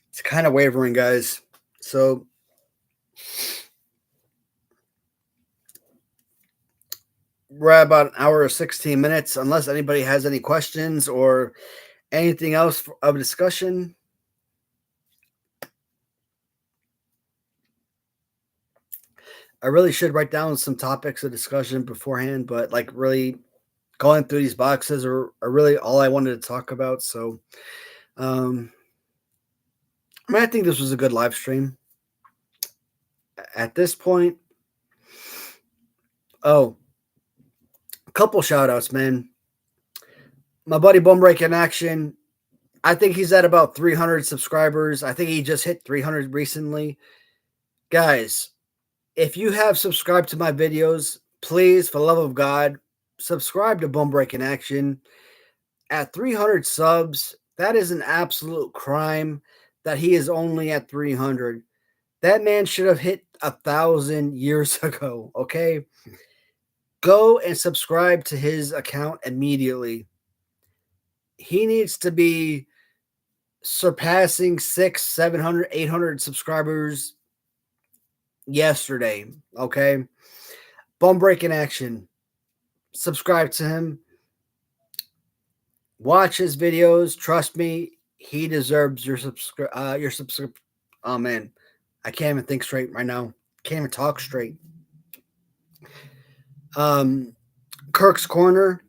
it's kind of wavering, guys. So we're at about an hour or 16 minutes. Unless anybody has any questions or anything else of discussion. I really should write down some topics of discussion beforehand, but like really going through these boxes are really all I wanted to talk about. So I think this was a good live stream. At this point, a couple shout outs, man. My buddy Bumbrake in Action, I think he's at about 300 subscribers. I think he just hit 300 recently. Guys, if you have subscribed to my videos, please, for the love of God, subscribe to Bumbrake in Action. At 300 subs, that is an absolute crime that he is only at 300. That man should have hit 1,000 years ago, okay? Go and subscribe to his account immediately. He needs to be surpassing 600, 700, 800 subscribers yesterday, okay? Bumbrake in Action. Subscribe to him. Watch his videos. Trust me, he deserves your subscribe. Oh man, I can't even think straight right now. Can't even talk straight. Kirk's Corner.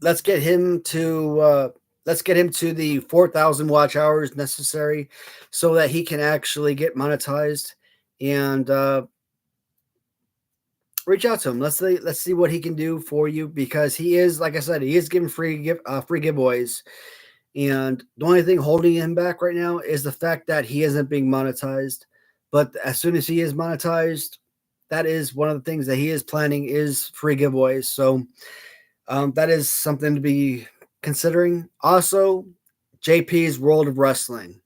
Let's get him to the 4,000 watch hours necessary so that he can actually get monetized, and reach out to him. Let's see what he can do for you, because he is, like I said, he is giving free giveaways, and the only thing holding him back right now is the fact that he isn't being monetized. But as soon as he is monetized, that is one of the things that he is planning is free giveaways. So that is something to be considering. Also, JP's World of Wrestling.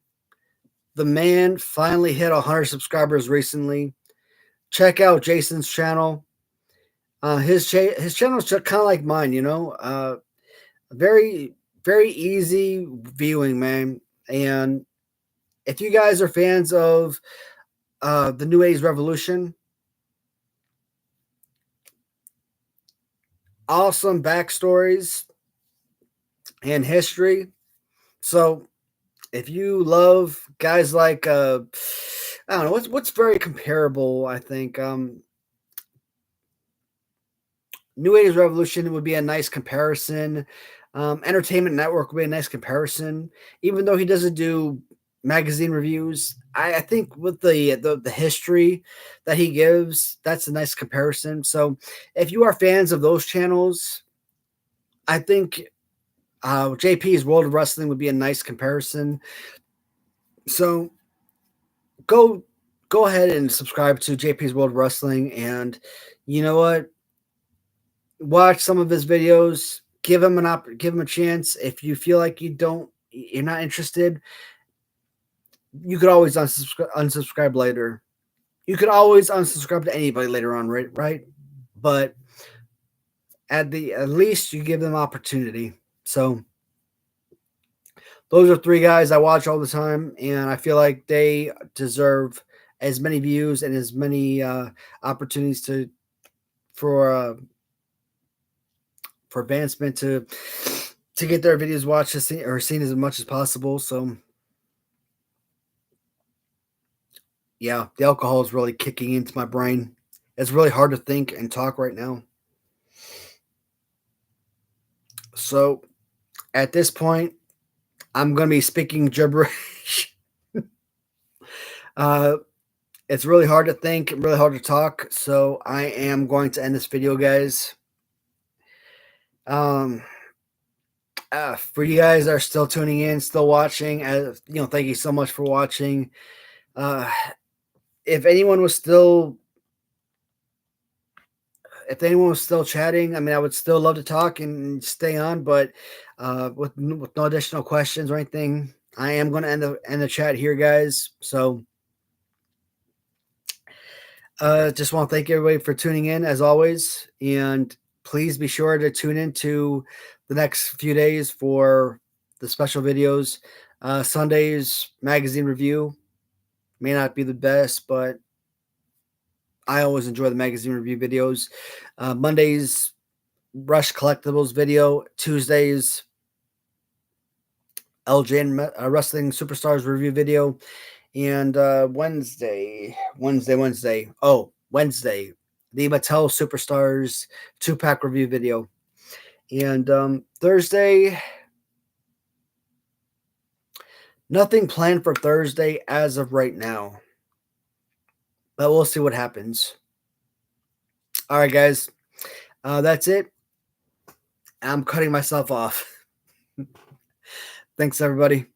The man finally hit 100 subscribers recently. Check out Jason's channel. His channel is kind of like mine, very, very easy viewing, man. And if you guys are fans of the New Age Revolution, awesome backstories and history. So if you love guys like I don't know what's very comparable, I think New Age Revolution would be a nice comparison. Entertainment Network would be a nice comparison, even though he doesn't do magazine reviews. I think with the history that he gives, that's a nice comparison. So if you are fans of those channels, I think JP's World of Wrestling would be a nice comparison. So go ahead and subscribe to JP's World of Wrestling, and you know what? Watch some of his videos. Give him a chance. If you feel like you're not interested, you could always unsubscribe later. You could always unsubscribe to anybody later on, right? But at least you give them opportunity. So those are three guys I watch all the time, and I feel like they deserve as many views and as many opportunities for advancement to get their videos watched or seen as much as possible. So yeah, the alcohol is really kicking into my brain. It's really hard to think and talk right now. So at this point, I'm going to be speaking gibberish. uh, it's really hard to think, really hard to talk. So I am going to end this video, guys. For you guys that are still tuning in, still watching, thank you so much for watching. If anyone was still chatting, I mean, I would still love to talk and stay on, but with no additional questions or anything, I am going to end the chat here, guys. So just want to thank everybody for tuning in as always, and please be sure to tune into the next few days for the special videos. Sunday's magazine review may not be the best, but I always enjoy the magazine review videos. Monday's Rush Collectibles video. Tuesday's LJN Wrestling Superstars review video. And Wednesday, the Mattel Superstars 2-pack review video. And Thursday, nothing planned for Thursday as of right now, but we'll see what happens. All right, guys, that's it. I'm cutting myself off. Thanks, everybody.